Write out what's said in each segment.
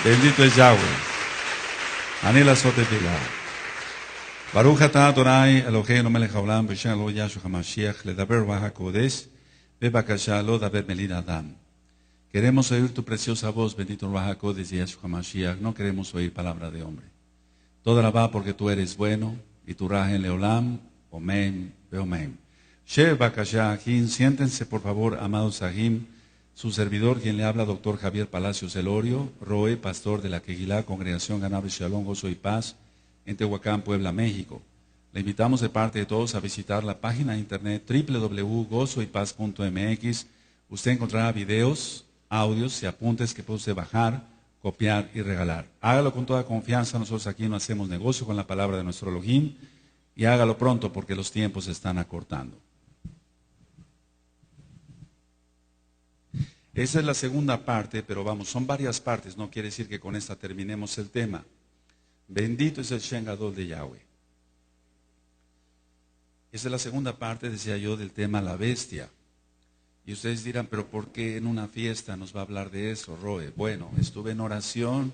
Bendito es Yahweh. Anila Sotepila. Baruch atah Adonai Eloheinu melech haolam b'shem lo Yahshua HaMashiach ledaber b'hakodesh bebakasha lo daber melid adam. Queremos oír tu preciosa voz, bendito Ruach HaKodesh y Yahshua HaMashiach. No queremos oír palabra de hombre. Toda la va porque tú eres bueno y tu raja en leolam, omen, beomen. Shev bakasha ajim, siéntense por favor, amados ajim. Su servidor, quien le habla, doctor Javier Palacios Elorio, Roe, pastor de la Quejilá, Congregación Ganable Shalom, Gozo y Paz, en Tehuacán, Puebla, México. Le invitamos de parte de todos a visitar la página de internet www.gozoypaz.mx. Usted encontrará videos, audios y apuntes que puede usted bajar, copiar y regalar. Hágalo con toda confianza. Nosotros aquí no hacemos negocio con la palabra de nuestro Elohim, y hágalo pronto porque los tiempos se están acortando. Esa es la segunda parte, pero vamos, son varias partes, no quiere decir que con esta terminemos el tema. Bendito es el Shem Gadol de Yahweh. Esa es la segunda parte, decía yo, del tema la bestia. Y ustedes dirán, pero ¿por qué en una fiesta nos va a hablar de eso, Roe? Bueno, estuve en oración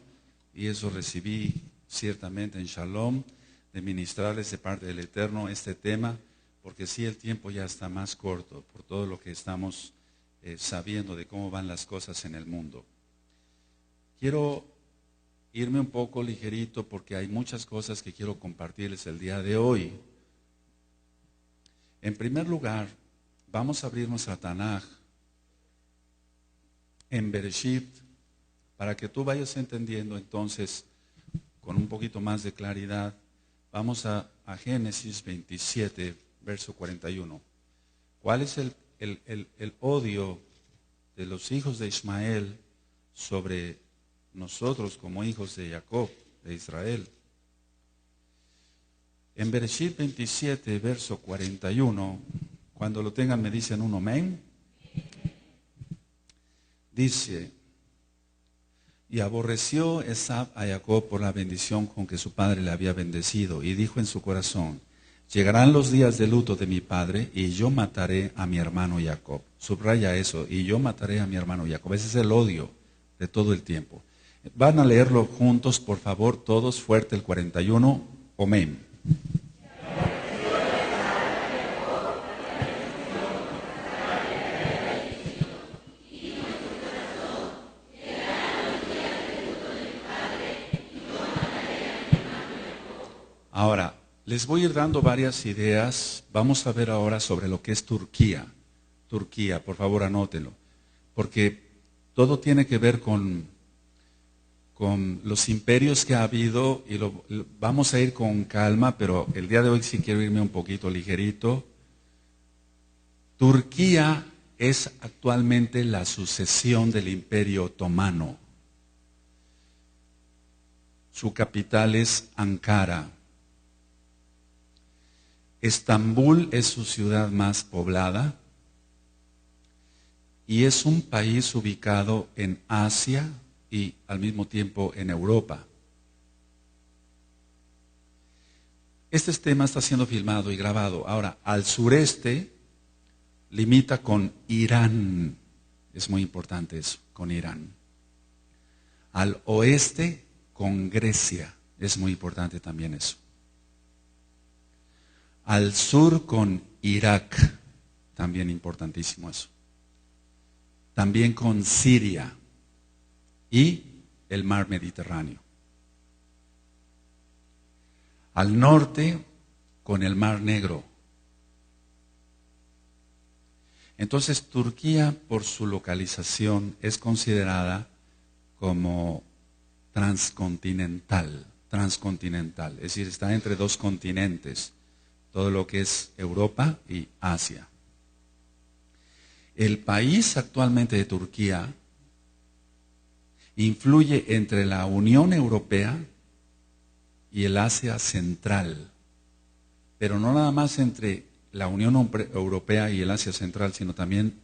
y eso recibí ciertamente en Shalom, de ministrarles de parte del Eterno este tema, porque sí, el tiempo ya está más corto por todo lo que estamos sabiendo de cómo van las cosas en el mundo. Quiero irme un poco ligerito porque hay muchas cosas que quiero compartirles el día de hoy. En primer lugar, vamos a abrir nuestra Tanaj en Bereshit para que tú vayas entendiendo entonces con un poquito más de claridad. Vamos a Génesis 27, verso 41. ¿Cuál es el odio de los hijos de Ismael sobre nosotros como hijos de Jacob, de Israel? En Bereshit 27, verso 41, cuando lo tengan me dicen un amén. Dice: y aborreció Esab a Jacob por la bendición con que su padre le había bendecido, y dijo en su corazón: llegarán los días de luto de mi padre, y yo mataré a mi hermano Jacob. Subraya eso, y yo mataré a mi hermano Jacob. Ese es el odio de todo el tiempo. Van a leerlo juntos, por favor, todos, fuerte el 41, amén. Ahora, les voy a ir dando varias ideas. Vamos a ver ahora sobre lo que es Turquía. Turquía, por favor anótelo, porque todo tiene que ver con los imperios que ha habido, y vamos a ir con calma, pero el día de hoy sí quiero irme un poquito ligerito. Turquía es actualmente la sucesión del Imperio Otomano. Su capital es Ankara. Estambul es su ciudad más poblada y es un país ubicado en Asia y al mismo tiempo en Europa. Este tema está siendo filmado y grabado. Ahora, al sureste limita con Irán. Es muy importante eso, con Irán. Al oeste con Grecia. Es muy importante también eso. Al sur con Irak, también importantísimo eso. También con Siria y el mar Mediterráneo. Al norte con el mar Negro. Entonces Turquía, por su localización, es considerada como transcontinental, es decir, está entre dos continentes. Todo lo que es Europa y Asia. El país actualmente de Turquía influye entre la Unión Europea y el Asia Central, pero no nada más entre la Unión Europea y el Asia Central, sino también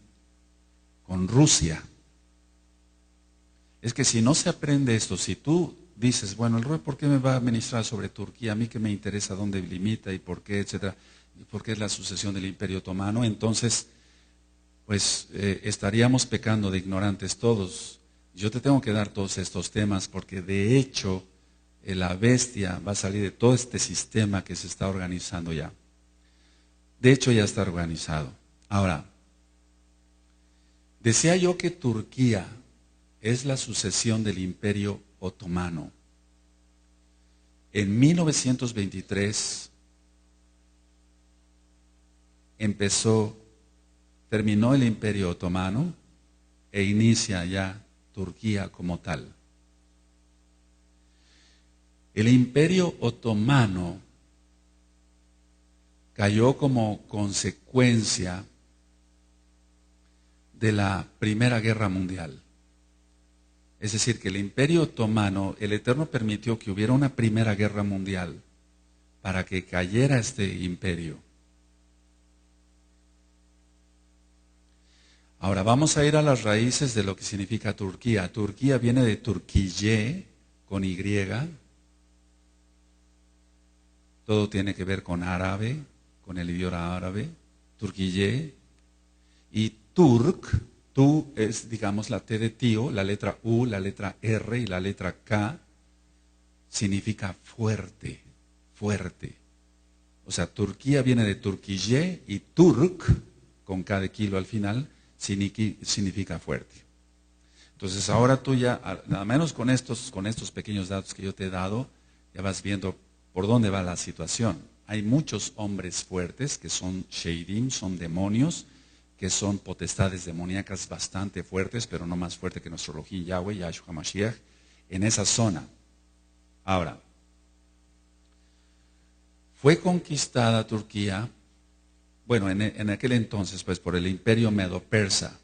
con Rusia. Es que si no se aprende esto, si tú dices, bueno, el Roe, ¿por qué me va a ministrar sobre Turquía? A mí que me interesa dónde limita y por qué, etcétera, y por qué es la sucesión del Imperio Otomano. Entonces, pues estaríamos pecando de ignorantes todos. Yo te tengo que dar todos estos temas porque de hecho la bestia va a salir de todo este sistema que se está organizando ya. De hecho ya está organizado. Ahora, decía yo que Turquía es la sucesión del Imperio Otomano. En 1923 terminó el Imperio Otomano e inicia ya Turquía como tal. El Imperio Otomano cayó como consecuencia de la Primera Guerra Mundial. Es decir, que el Imperio Otomano, el Eterno permitió que hubiera una Primera Guerra Mundial para que cayera este imperio. Ahora vamos a ir a las raíces de lo que significa Turquía. Turquía viene de Turquille, con Y. Todo tiene que ver con árabe, con el idioma árabe. Turquille. Y Turk, tú es, digamos, la T de tío, la letra U, la letra R y la letra K, significa fuerte, fuerte. O sea, Turquía viene de Turquille y Turk, con K de kilo al final, significa fuerte. Entonces ahora tú ya, nada menos con estos pequeños datos que yo te he dado, ya vas viendo por dónde va la situación. Hay muchos hombres fuertes que son sheidim, son demonios, que son potestades demoníacas bastante fuertes, pero no más fuerte que nuestro Elohim Yahweh, Yahshua HaMashiach, en esa zona. Ahora, fue conquistada Turquía, bueno, en aquel entonces, pues por el Imperio Medo-Persa,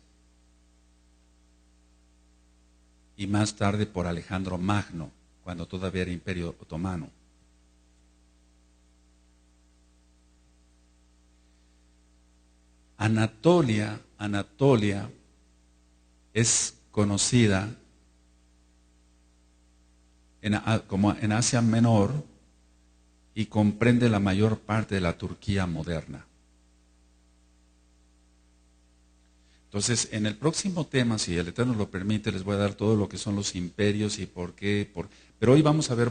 y más tarde por Alejandro Magno, cuando todavía era Imperio Otomano. Anatolia es conocida como en Asia Menor y comprende la mayor parte de la Turquía moderna. Entonces, en el próximo tema, si el Eterno lo permite, les voy a dar todo lo que son los imperios y por qué. Pero hoy vamos a ver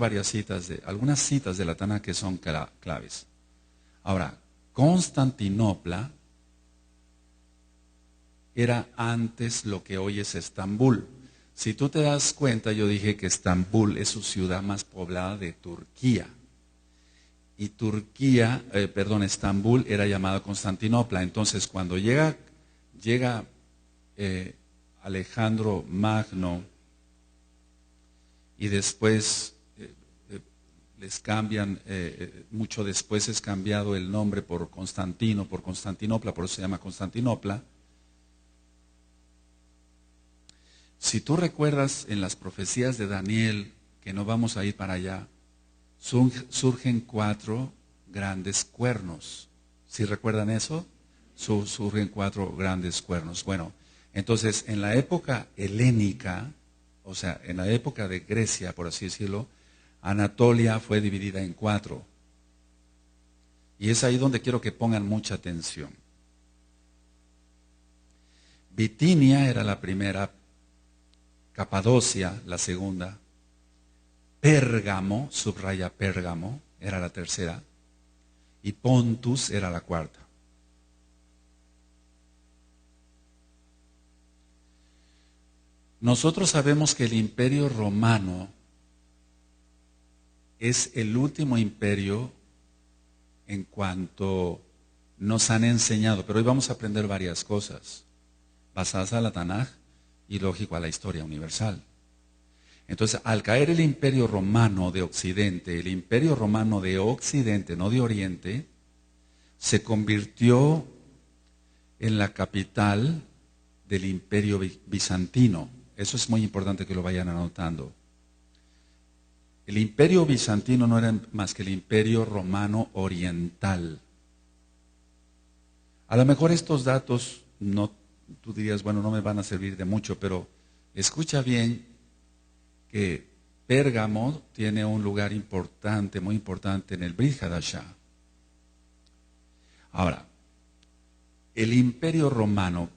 algunas citas de la Tanaj que son claves. Ahora, Constantinopla era antes lo que hoy es Estambul. Si tú te das cuenta, yo dije que Estambul es su ciudad más poblada de Turquía. Y Estambul era llamada Constantinopla. Entonces, cuando llega Alejandro Magno y después les cambian, mucho después es cambiado el nombre por Constantinopla, por eso se llama Constantinopla. Si tú recuerdas en las profecías de Daniel, que no vamos a ir para allá, surgen 4 grandes cuernos. ¿Sí recuerdan eso? Surgen 4 grandes cuernos. Bueno, entonces en la época helénica, o sea, en la época de Grecia, por así decirlo, Anatolia fue dividida en 4. Y es ahí donde quiero que pongan mucha atención. Bitinia era la primera, Capadocia la segunda, Pérgamo, subraya Pérgamo, era la tercera, y Pontus era la cuarta. Nosotros sabemos que el Imperio Romano es el último imperio en cuanto nos han enseñado, pero hoy vamos a aprender varias cosas basadas en la Tanaj y lógico a la historia universal. Entonces, al caer el Imperio Romano de Occidente, el Imperio Romano de Occidente, no de Oriente, se convirtió en la capital del Imperio Bizantino. Eso es muy importante que lo vayan anotando. El Imperio Bizantino no era más que el Imperio Romano Oriental. A lo mejor estos datos, tú dirías, bueno, no me van a servir de mucho, pero escucha bien que Pérgamo tiene un lugar importante, muy importante en el Brit Hadashah. Ahora, el Imperio Otomano,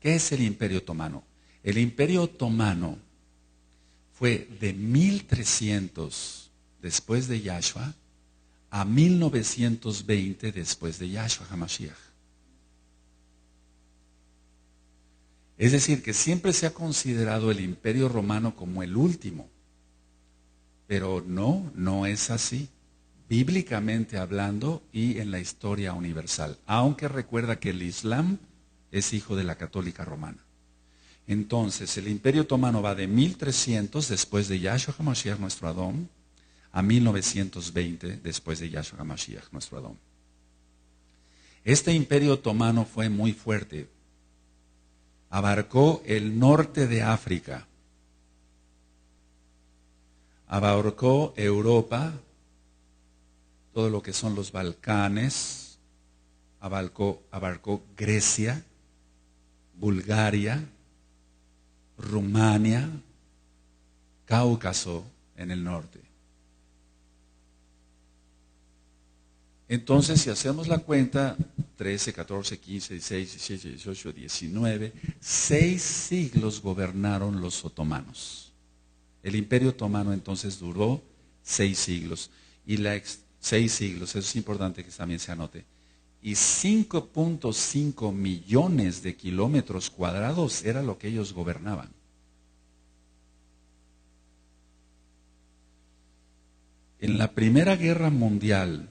¿Qué es el Imperio Otomano? El Imperio Otomano fue de 1300 después de Yahshua a 1920 después de Yahshua HaMashiach. Es decir, que siempre se ha considerado el Imperio Romano como el último. Pero no es así. Bíblicamente hablando y en la historia universal. Aunque recuerda que el Islam es hijo de la Católica Romana. Entonces, el Imperio Otomano va de 1300 después de Yahshua HaMashiach, nuestro Adón, a 1920 después de Yahshua HaMashiach, nuestro Adón. Este Imperio Otomano fue muy fuerte. Abarcó el norte de África. Abarcó Europa, todo lo que son los Balcanes, abarcó Grecia, Bulgaria, Rumania, Cáucaso en el norte. Entonces, si hacemos la cuenta, 13, 14, 15, 16, 17, 18, 19, 6 siglos gobernaron los otomanos. El Imperio Otomano entonces duró 6 siglos. Y 6 siglos, eso es importante que también se anote. Y 5.5 millones de kilómetros cuadrados era lo que ellos gobernaban. En la Primera Guerra Mundial,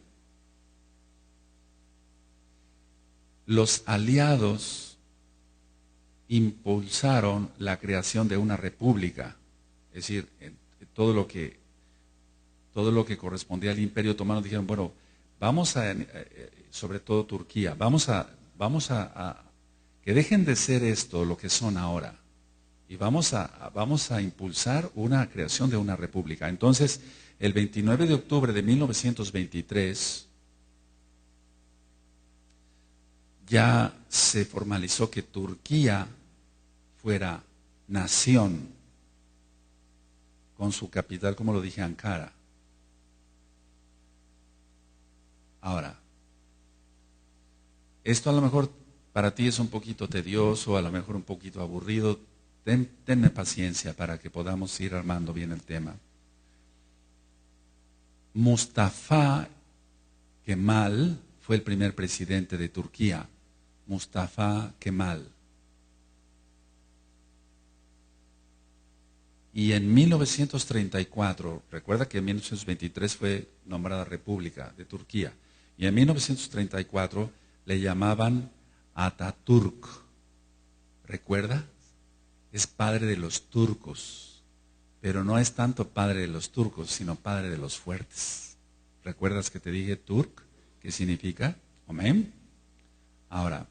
los aliados impulsaron la creación de una república, es decir, todo lo que correspondía al Imperio Otomano. Dijeron, bueno, vamos a, sobre todo Turquía, vamos a que dejen de ser esto lo que son ahora, y vamos a impulsar una creación de una república. Entonces, el 29 de octubre de 1923, ya se formalizó que Turquía fuera nación, con su capital, como lo dije, Ankara. Ahora, esto a lo mejor para ti es un poquito tedioso, a lo mejor un poquito aburrido. Tenme paciencia para que podamos ir armando bien el tema. Mustafa Kemal fue el primer presidente de Turquía. Mustafa Kemal. Y en 1934, recuerda que en 1923 fue nombrada República de Turquía, y en 1934 le llamaban Atatürk. ¿Recuerda? Es padre de los turcos, pero no es tanto padre de los turcos, sino padre de los fuertes. ¿Recuerdas que te dije Turk? ¿Qué significa? Amén. Ahora,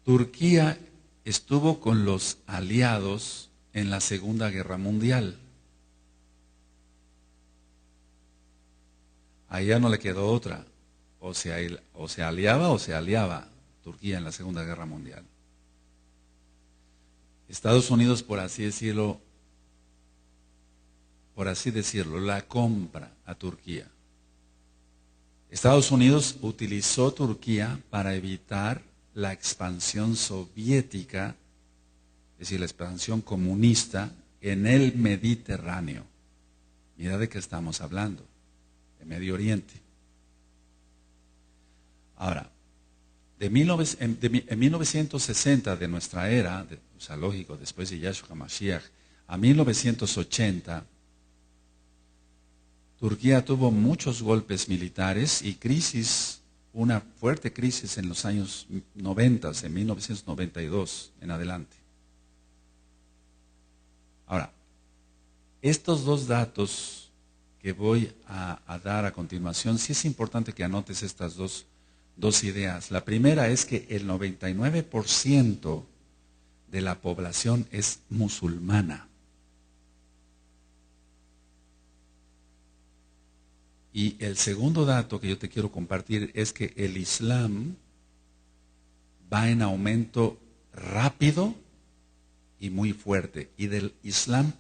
Turquía estuvo con los aliados en la Segunda Guerra Mundial. A ella no le quedó otra. O se aliaba Turquía en la Segunda Guerra Mundial. Estados Unidos, por así decirlo, la compra a Turquía. Estados Unidos utilizó Turquía para evitar la expansión soviética, es decir, la expansión comunista en el Mediterráneo. Mira de qué estamos hablando, de Medio Oriente. Ahora, en 1960 de nuestra era, o sea, lógico, después de Yahshua HaMashiach, a 1980, Turquía tuvo muchos golpes militares y crisis, una fuerte crisis en los años 90, en 1992 en adelante. Ahora, estos dos datos que voy a dar a continuación, sí es importante que anotes estas dos ideas. La primera es que el 99% de la población es musulmana. Y el segundo dato que yo te quiero compartir es que el Islam va en aumento rápido y muy fuerte. Y del Islam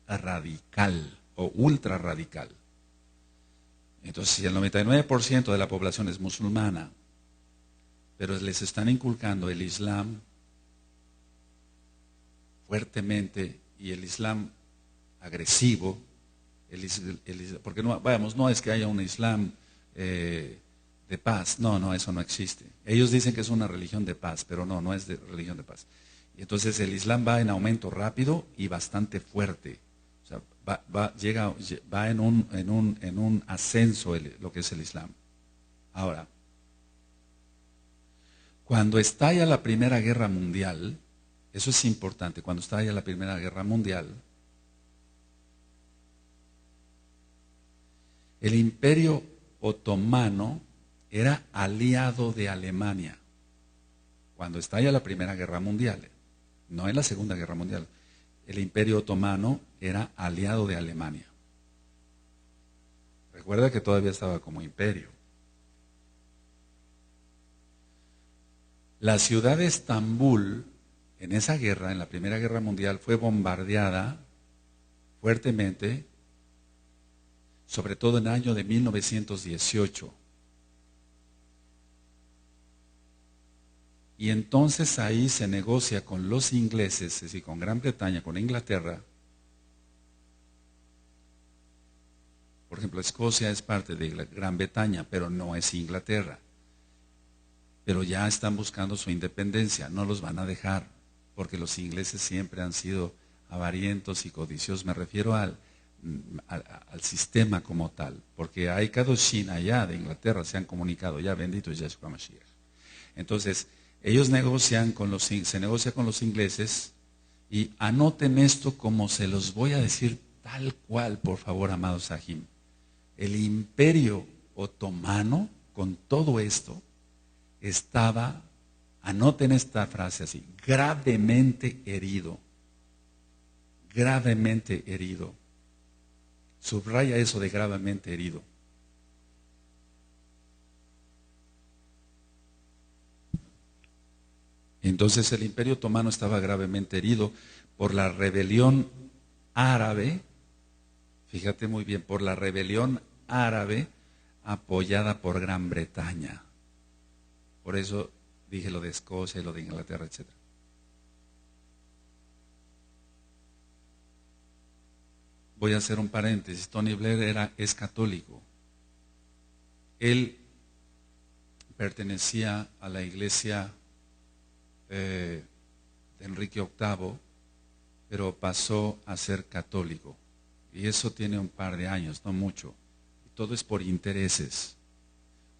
radical o ultra radical. Entonces, si el 99% de la población es musulmana pero les están inculcando el Islam fuertemente, y el Islam agresivo, porque no, vamos, no es que haya un Islam de paz, no, eso no existe. Ellos dicen que es una religión de paz, pero no es de religión de paz. Y entonces el Islam va en aumento rápido y bastante fuerte. O sea, va en un ascenso lo que es el Islam. Ahora, cuando estalla la Primera Guerra Mundial, eso es importante, cuando estalla la Primera Guerra Mundial, el Imperio Otomano era aliado de Alemania. Cuando estalla la Primera Guerra Mundial, no en la Segunda Guerra Mundial, el Imperio Otomano era aliado de Alemania. Recuerda que todavía estaba como imperio. La ciudad de Estambul, en esa guerra, en la Primera Guerra Mundial, fue bombardeada fuertemente, sobre todo en el año de 1918. Y entonces ahí se negocia con los ingleses, es decir, con Gran Bretaña, con Inglaterra. Por ejemplo, Escocia es parte de Gran Bretaña, pero no es Inglaterra. Pero ya están buscando su independencia, no los van a dejar, porque los ingleses siempre han sido avarientos y codiciosos. Me refiero al sistema como tal, porque hay Kadoshin allá de Inglaterra, se han comunicado, ya bendito es Yahshua Mashiach. Entonces, ellos se negocia con los ingleses, y anoten esto como se los voy a decir tal cual, por favor, amados Sahim. El Imperio Otomano, con todo esto, estaba, anoten esta frase así, gravemente herido. Gravemente herido. Subraya eso de gravemente herido. Entonces el Imperio Otomano estaba gravemente herido por la rebelión árabe, fíjate muy bien, por la rebelión árabe apoyada por Gran Bretaña. Por eso dije lo de Escocia y lo de Inglaterra, etc. Voy a hacer un paréntesis. Tony Blair es católico. Él pertenecía a la iglesia de Enrique VIII, pero pasó a ser católico. Y eso tiene un par de años, no mucho. Y todo es por intereses.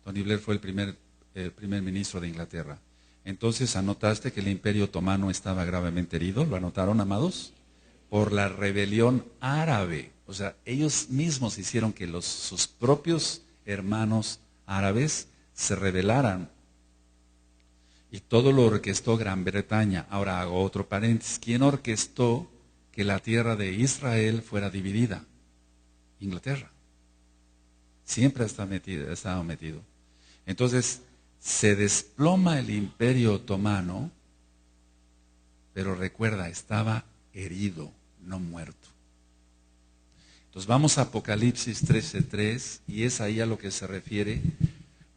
Tony Blair fue el primer ministro de Inglaterra. Entonces, ¿anotaste que el Imperio Otomano estaba gravemente herido? ¿Lo anotaron, amados? Por la rebelión árabe. O sea, ellos mismos hicieron que sus propios hermanos árabes se rebelaran. Y todo lo orquestó Gran Bretaña. Ahora hago otro paréntesis. ¿Quién orquestó que la tierra de Israel fuera dividida? Inglaterra. Siempre ha estado metido. Entonces, se desploma el Imperio Otomano, pero recuerda, estaba herido, no muerto. Entonces vamos a Apocalipsis 13:3, y es ahí a lo que se refiere,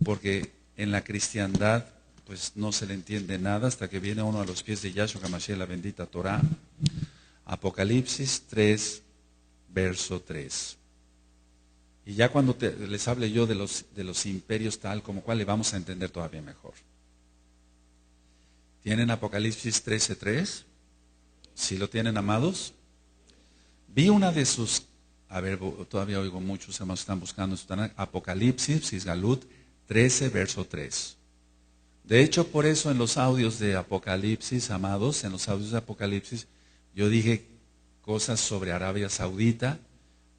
porque en la cristiandad pues no se le entiende nada hasta que viene uno a los pies de Yahshua HaMashiach, la bendita Torah. Apocalipsis 3, verso 3. Y ya cuando les hable yo de los imperios tal como cual, le vamos a entender todavía mejor. ¿Tienen Apocalipsis 13:3? ¿Sí lo tienen, amados? Vi una de sus, todavía oigo muchos hermanos están buscando, Apocalipsis, Sisgalut 13, verso 3. De hecho, por eso en los audios de Apocalipsis, amados, en los audios de Apocalipsis, yo dije cosas sobre Arabia Saudita,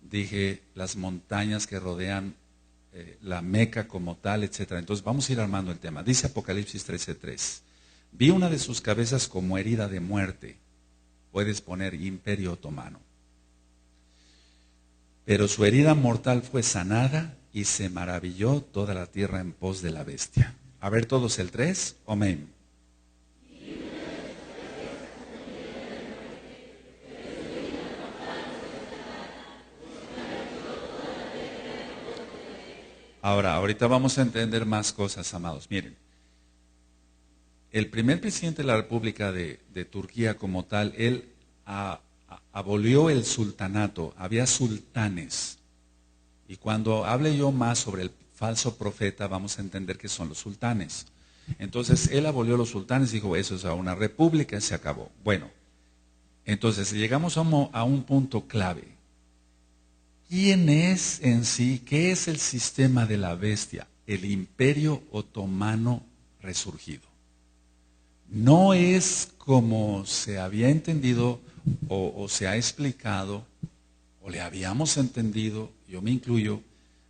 dije las montañas que rodean la Meca como tal, etc. Entonces vamos a ir armando el tema. Dice Apocalipsis 13:3. Vi una de sus cabezas como herida de muerte. Puedes poner Imperio Otomano. Pero su herida mortal fue sanada y se maravilló toda la tierra en pos de la bestia. A ver todos el 3, amén. Ahora, ahorita vamos a entender más cosas, amados. Miren, el primer presidente de la República de Turquía como tal, él abolió el sultanato, había sultanes. Y cuando hable yo más sobre el falso profeta, vamos a entender que son los sultanes. Entonces, él abolió los sultanes y dijo, eso es una república, se acabó. Bueno, entonces llegamos a un punto clave. ¿Quién es en sí? ¿Qué es el sistema de la bestia? El Imperio Otomano resurgido. No es como se había entendido o se ha explicado, o le habíamos entendido, yo me incluyo,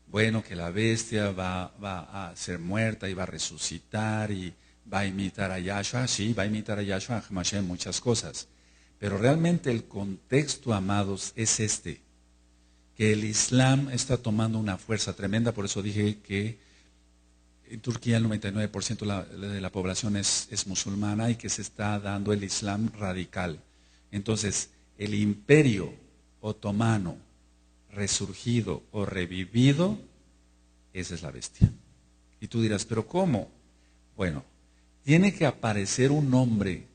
bueno, que la bestia va a ser muerta y va a resucitar y va a imitar a Yahshua. Sí, va a imitar a Yahshua, a Hamashiach, muchas cosas. Pero realmente el contexto, amados, es este, que el Islam está tomando una fuerza tremenda. Por eso dije que en Turquía el 99% de la población es musulmana y que se está dando el Islam radical. Entonces, el Imperio Otomano resurgido o revivido, esa es la bestia. Y tú dirás, ¿pero cómo? Bueno, tiene que aparecer un hombre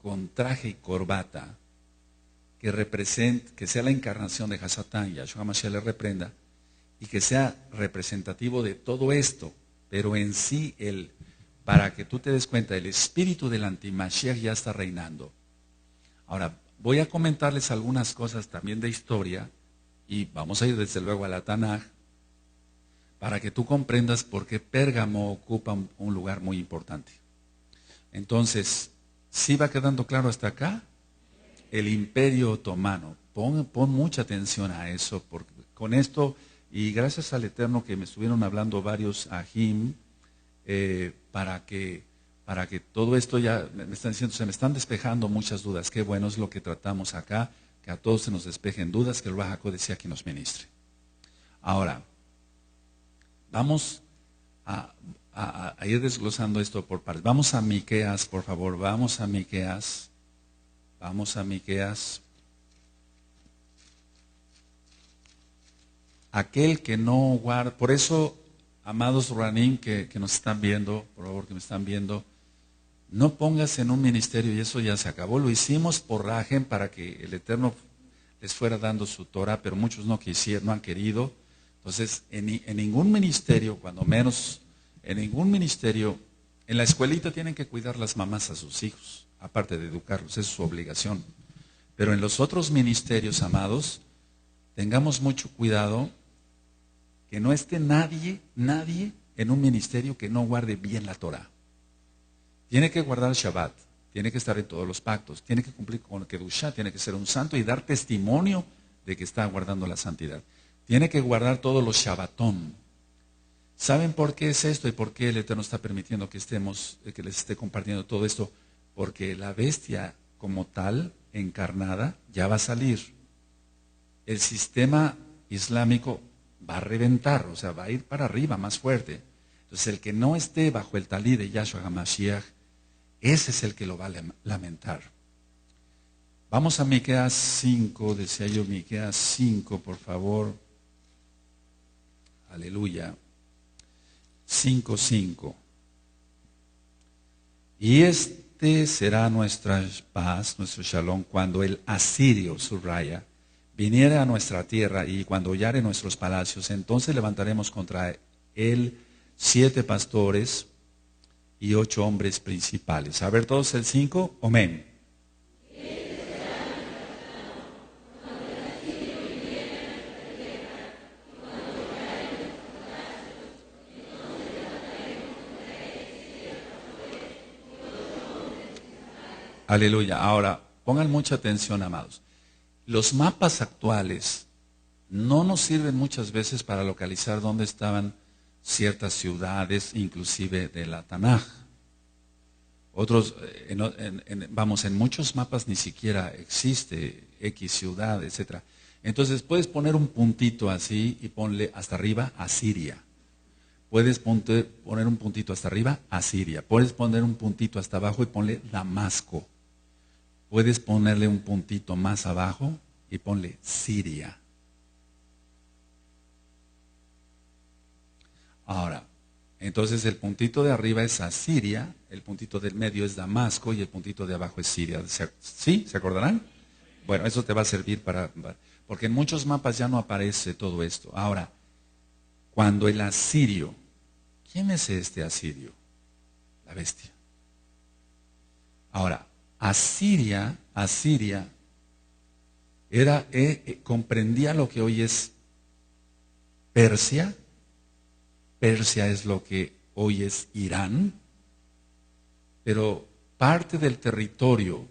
con traje y corbata que sea la encarnación de Hasatán, Yahshua Mashiach le reprenda, y que sea representativo de todo esto. Pero en sí, para que tú te des cuenta, el espíritu del antimashiach ya está reinando. Ahora, voy a comentarles algunas cosas también de historia, y vamos a ir desde luego a la Tanaj, para que tú comprendas por qué Pérgamo ocupa un lugar muy importante. Entonces, ¿sí va quedando claro hasta acá? El Imperio Otomano. Pon mucha atención a eso, porque con esto... Y gracias al Eterno que me estuvieron hablando varios ajim, para que todo esto ya me están diciendo, se me están despejando muchas dudas. Qué bueno es lo que tratamos acá, que a todos se nos despejen dudas, que el Ruach HaKodesh sea quien nos ministre. Ahora, vamos a ir desglosando esto por partes. Vamos a Miqueas, por favor, vamos a Miqueas. Vamos a Miqueas. Aquel que no guarda, por eso, amados Ranim que nos están viendo, por favor que me están viendo, no pongas en un ministerio, y eso ya se acabó. Lo hicimos por Rajem para que el Eterno les fuera dando su Torah, pero muchos no quisieron, no han querido. Entonces, en ningún ministerio, cuando menos, en ningún ministerio, en la escuelita tienen que cuidar las mamás a sus hijos, aparte de educarlos, es su obligación. Pero en los otros ministerios, amados, tengamos mucho cuidado que no esté nadie en un ministerio que no guarde bien la Torah. Tiene que guardar el Shabbat, tiene que estar en todos los pactos, tiene que cumplir con el Kedushá, tiene que ser un santo y dar testimonio de que está guardando la santidad. Tiene que guardar todos los Shabbatón. ¿Saben por qué es esto y por qué el Eterno está permitiendo que les esté compartiendo todo esto? Porque la bestia como tal, encarnada, ya va a salir. El sistema islámico va a reventar, o sea, va a ir para arriba más fuerte. Entonces, el que no esté bajo el talí de Yahshua HaMashiach, ese es el que lo va a lamentar. Vamos a Miqueas 5, decía yo, Miqueas 5, por favor. Aleluya. 5:5. Y este será nuestra paz, nuestro shalom, cuando el asirio, subraya, viniera a nuestra tierra y cuando hollare nuestros palacios, entonces levantaremos contra él 7 pastores y 8 hombres principales. A ver todos el 5, amén. Aleluya. Ahora, pongan mucha atención, amados. Los mapas actuales no nos sirven muchas veces para localizar dónde estaban ciertas ciudades, inclusive de la Tanaj. Otros, en muchos mapas ni siquiera existe X ciudad, etc. Entonces puedes poner un puntito así y ponle hasta arriba Asiria. Puedes poner un puntito hasta arriba Asiria. Puedes poner un puntito hasta abajo y ponle Damasco. Puedes ponerle un puntito más abajo y ponle Siria. Ahora, Entonces el puntito de arriba es Asiria, el puntito del medio es Damasco y el puntito de abajo es Siria. ¿Sí? ¿Se acordarán? Bueno, eso te va a servir porque en muchos mapas ya no aparece todo esto. Ahora, cuando el asirio, ¿quién es este asirio? La bestia. Ahora, Asiria comprendía lo que hoy es Persia. Persia es lo que hoy es Irán, pero parte del territorio,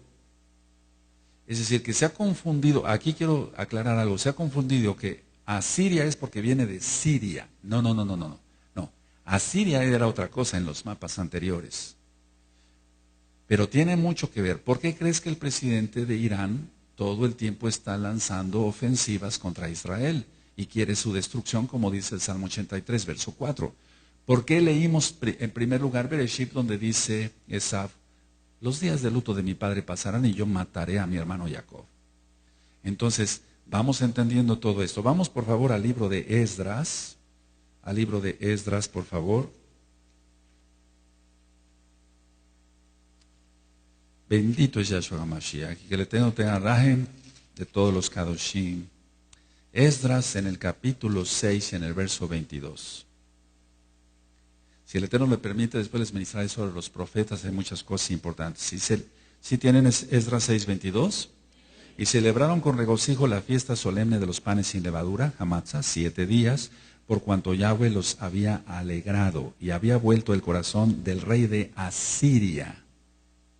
es decir, que se ha confundido, aquí quiero aclarar algo, se ha confundido que Asiria es porque viene de Siria. No. Asiria era otra cosa en los mapas anteriores. Pero tiene mucho que ver. ¿Por qué crees que el presidente de Irán todo el tiempo está lanzando ofensivas contra Israel y quiere su destrucción, como dice el Salmo 83, verso 4? ¿Por qué leímos en primer lugar Bereshit, donde dice Esaf, los días de luto de mi padre pasarán y yo mataré a mi hermano Jacob? Entonces, vamos entendiendo todo esto. Vamos por favor al libro de Esdras, por favor. Bendito es Yahshua HaMashiach, que el Eterno tenga rajem de todos los Kadoshim. Esdras en el capítulo 6 en el verso 22. Si el Eterno le permite, después les ministraré sobre los profetas, hay muchas cosas importantes. Si tienen Esdras 6:22, y celebraron con regocijo la fiesta solemne de los panes sin levadura, Hamatzah, 7 días, por cuanto Yahweh los había alegrado y había vuelto el corazón del rey de Asiria,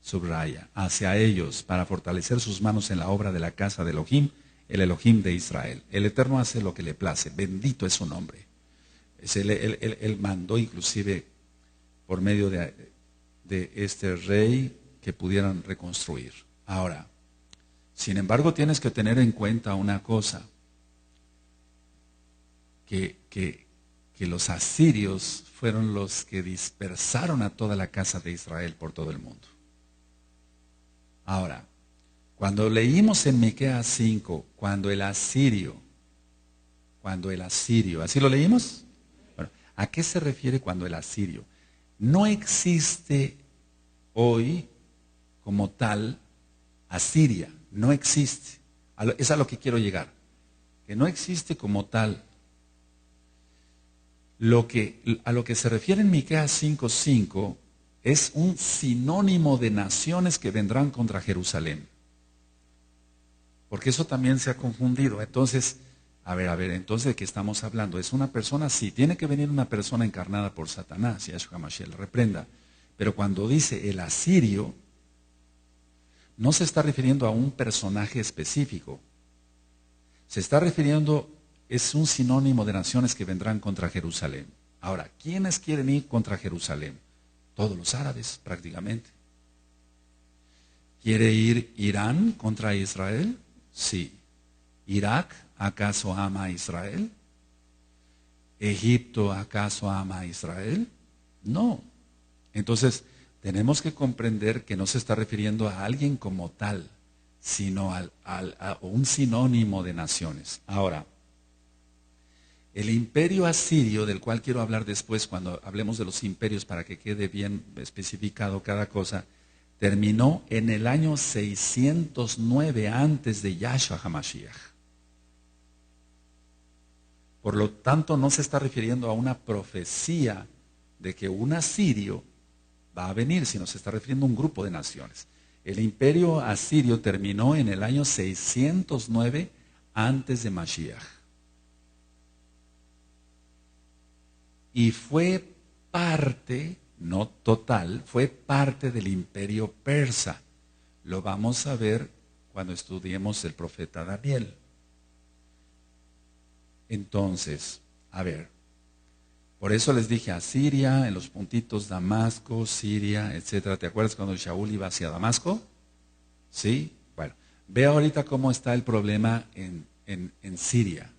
subraya, hacia ellos, para fortalecer sus manos en la obra de la casa de Elohim, el Elohim de Israel. El Eterno hace lo que le place, bendito es su nombre. Él mandó inclusive por medio de este rey que pudieran reconstruir. Ahora, sin embargo, tienes que tener en cuenta una cosa, que los asirios fueron los que dispersaron a toda la casa de Israel por todo el mundo. Ahora, cuando leímos en Miqueas 5, cuando el asirio, ¿así lo leímos? Bueno, ¿a qué se refiere cuando el asirio? No existe hoy como tal Asiria, no existe. Es a lo que quiero llegar, que no existe como tal. A lo que se refiere en Miqueas 5:5 es un sinónimo de naciones que vendrán contra Jerusalén. Porque eso también se ha confundido. Entonces, a ver, entonces ¿de qué estamos hablando? ¿Es una persona? Sí, tiene que venir una persona encarnada por Satanás, y Yahshua HaMashiach la reprenda. Pero cuando dice el asirio, no se está refiriendo a un personaje específico. Se está refiriendo, es un sinónimo de naciones que vendrán contra Jerusalén. Ahora, ¿quiénes quieren ir contra Jerusalén? Todos los árabes, prácticamente. ¿Quiere ir Irán contra Israel? Sí. ¿Irak acaso ama a Israel? ¿Egipto acaso ama a Israel? No. Entonces, tenemos que comprender que no se está refiriendo a alguien como tal, sino a un sinónimo de naciones. Ahora, el imperio asirio, del cual quiero hablar después cuando hablemos de los imperios para que quede bien especificado cada cosa, terminó en el año 609 antes de Yahshua HaMashiach. Por lo tanto, no se está refiriendo a una profecía de que un asirio va a venir, sino se está refiriendo a un grupo de naciones. El imperio asirio terminó en el año 609 antes de Mashiach. Y fue parte, no total, fue parte del imperio persa. Lo vamos a ver cuando estudiemos el profeta Daniel. Entonces, a ver, por eso les dije Asiria, en los puntitos Damasco, Siria, etcétera. ¿Te acuerdas cuando Shaul iba hacia Damasco? ¿Sí? Bueno, ve ahorita cómo está el problema en Siria.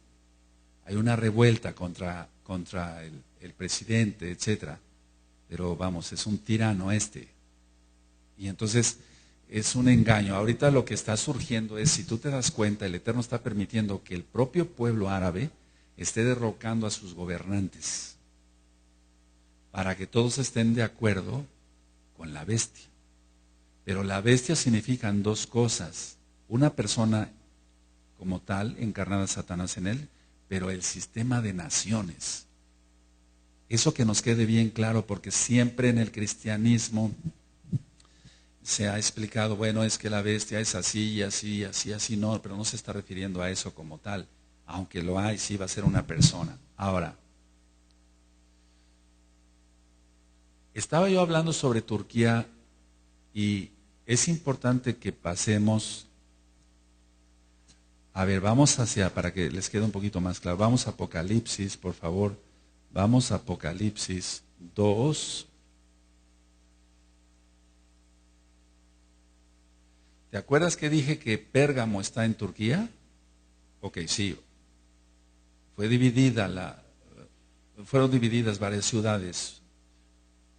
Hay una revuelta contra el presidente, etcétera. Pero vamos, es un tirano este. Y entonces es un engaño. Ahorita lo que está surgiendo es, si tú te das cuenta, el Eterno está permitiendo que el propio pueblo árabe esté derrocando a sus gobernantes para que todos estén de acuerdo con la bestia. Pero la bestia significan dos cosas: una persona como tal, encarnada Satanás en él, pero el sistema de naciones. Eso que nos quede bien claro, porque siempre en el cristianismo se ha explicado, bueno, es que la bestia es así y así, así, así, no, pero no se está refiriendo a eso como tal, aunque lo hay, sí va a ser una persona. Ahora, estaba yo hablando sobre Turquía y es importante que pasemos, a ver, vamos para que les quede un poquito más claro, vamos a Apocalipsis, por favor, vamos a Apocalipsis 2. ¿Te acuerdas que dije que Pérgamo está en Turquía? Ok, sí. Fueron divididas varias ciudades.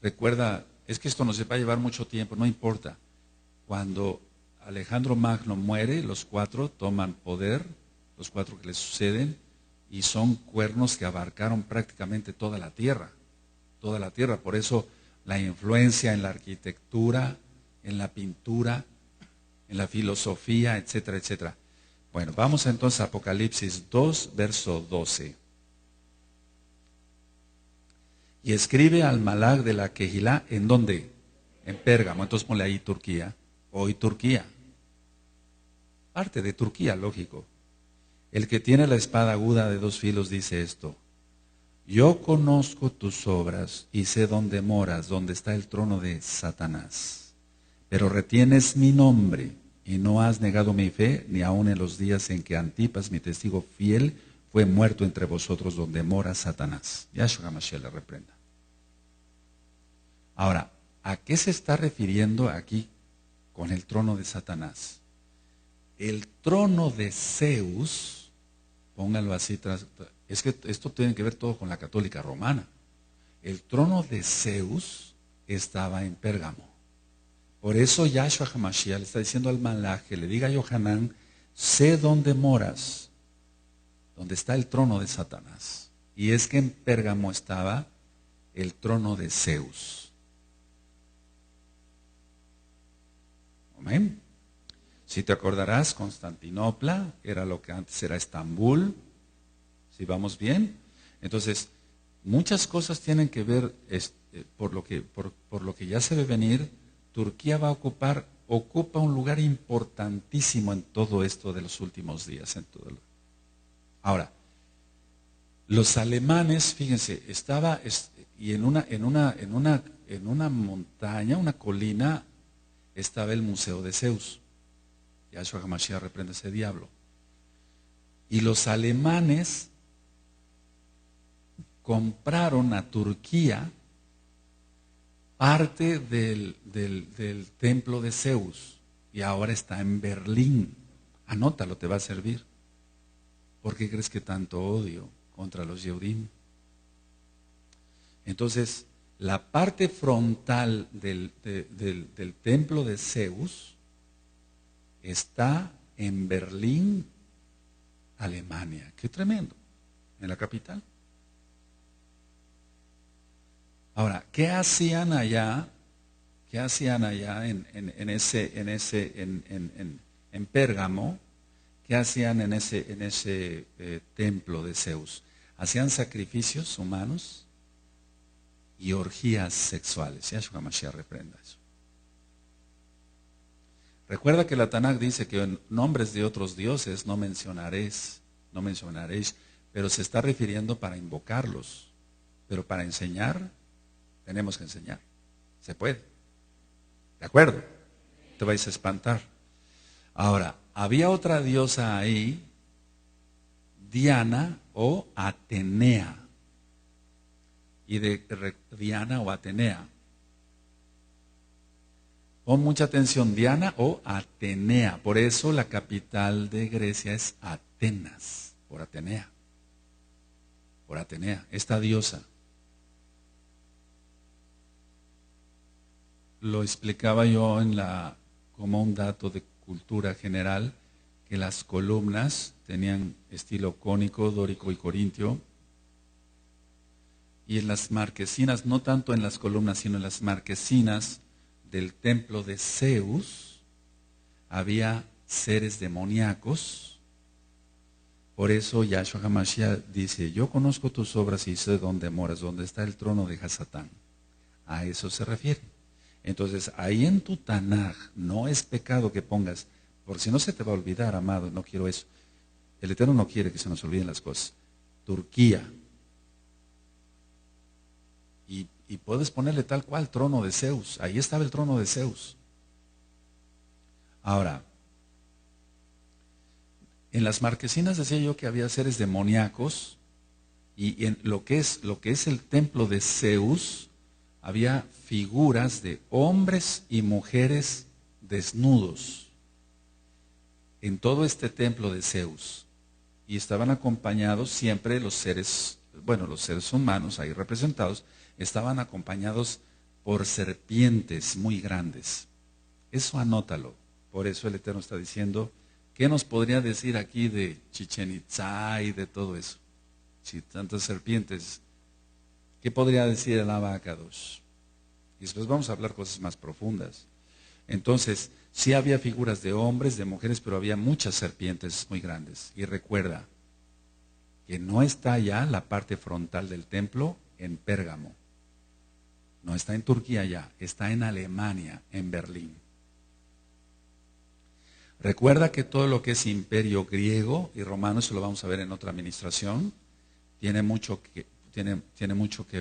Recuerda, es que esto nos va a llevar mucho tiempo, no importa. Cuando Alejandro Magno muere, los 4 toman poder, los 4 que le suceden, y son cuernos que abarcaron prácticamente toda la tierra. Toda la tierra. Por eso la influencia en la arquitectura, en la pintura, en la filosofía, etcétera, etcétera. Bueno, vamos entonces a Apocalipsis 2, verso 12. Y escribe al Malach de la Kehilá, ¿en dónde? En Pérgamo. Entonces ponle ahí Turquía. Hoy Turquía. Parte de Turquía, lógico. El que tiene la espada aguda de 2 filos dice esto: yo conozco tus obras y sé dónde moras, dónde está el trono de Satanás. Pero retienes mi nombre y no has negado mi fe, ni aun en los días en que Antipas, mi testigo fiel, fue muerto entre vosotros, donde mora Satanás. Yahshua HaMashiach le reprenda. Ahora, ¿a qué se está refiriendo aquí con el trono de Satanás? El trono de Zeus, pónganlo así, es que esto tiene que ver todo con la católica romana. El trono de Zeus estaba en Pérgamo. Por eso Yahshua HaMashiach le está diciendo al Malach que le diga a Yohanan: sé dónde moras, donde está el trono de Satanás. Y es que en Pérgamo estaba el trono de Zeus. Amén. Si te acordarás, Constantinopla era lo que antes era Estambul. ¿Sí vamos bien? Entonces, muchas cosas tienen que ver, por lo que ya se ve venir. Turquía ocupa un lugar importantísimo en todo esto de los últimos días. Ahora, los alemanes, fíjense, y en una montaña, una colina, estaba el Museo de Zeus. Yahshua HaMashiach reprende ese diablo. Y los alemanes compraron a Turquía parte del templo de Zeus, y ahora está en Berlín. Anótalo, te va a servir. ¿Por qué crees que tanto odio contra los Yehudim? Entonces, la parte frontal del templo de Zeus está en Berlín, Alemania. Qué tremendo, en la capital. Ahora, ¿qué hacían allá? ¿Qué hacían allá en Pérgamo? ¿Qué hacían en ese templo de Zeus? Hacían sacrificios humanos y orgías sexuales. Yahshua HaMashiach reprenda eso. Recuerda que la Tanakh dice que en nombres de otros dioses no mencionaréis, pero se está refiriendo para invocarlos. Pero para enseñar, tenemos que enseñar. Se puede. ¿De acuerdo? Te vais a espantar. Ahora, había otra diosa ahí, Diana o Atenea. Y de Diana o Atenea. Pon mucha atención, Diana o Atenea. Por eso la capital de Grecia es Atenas, por Atenea. Por Atenea, esta diosa. Lo explicaba yo como un dato de cultura general, que las columnas tenían estilo cónico, dórico y corintio. Y en las marquesinas, no tanto en las columnas, sino en las marquesinas del templo de Zeus, había seres demoníacos. Por eso Yahshua HaMashiach dice, yo conozco tus obras y sé dónde moras, dónde está el trono de Hasatán. A eso se refiere. Entonces, ahí en tu Tanaj no es pecado que pongas, porque si no se te va a olvidar, amado, no quiero eso. El Eterno no quiere que se nos olviden las cosas. Turquía. Y puedes ponerle tal cual, trono de Zeus. Ahí estaba el trono de Zeus. Ahora, en las marquesinas decía yo que había seres demoníacos, y en lo que es el templo de Zeus, había figuras de hombres y mujeres desnudos en todo este templo de Zeus. Y estaban acompañados siempre los seres humanos ahí representados, estaban acompañados por serpientes muy grandes. Eso anótalo. Por eso el Eterno está diciendo, ¿qué nos podría decir aquí de Chichen Itzá y de todo eso? Si tantas serpientes, ¿qué podría decir el Abacados? Y después vamos a hablar cosas más profundas. Entonces, sí había figuras de hombres, de mujeres, pero había muchas serpientes muy grandes. Y recuerda que no está ya la parte frontal del templo en Pérgamo. No está en Turquía ya, está en Alemania, en Berlín. Recuerda que todo lo que es imperio griego y romano, eso lo vamos a ver en otra administración, tiene mucho que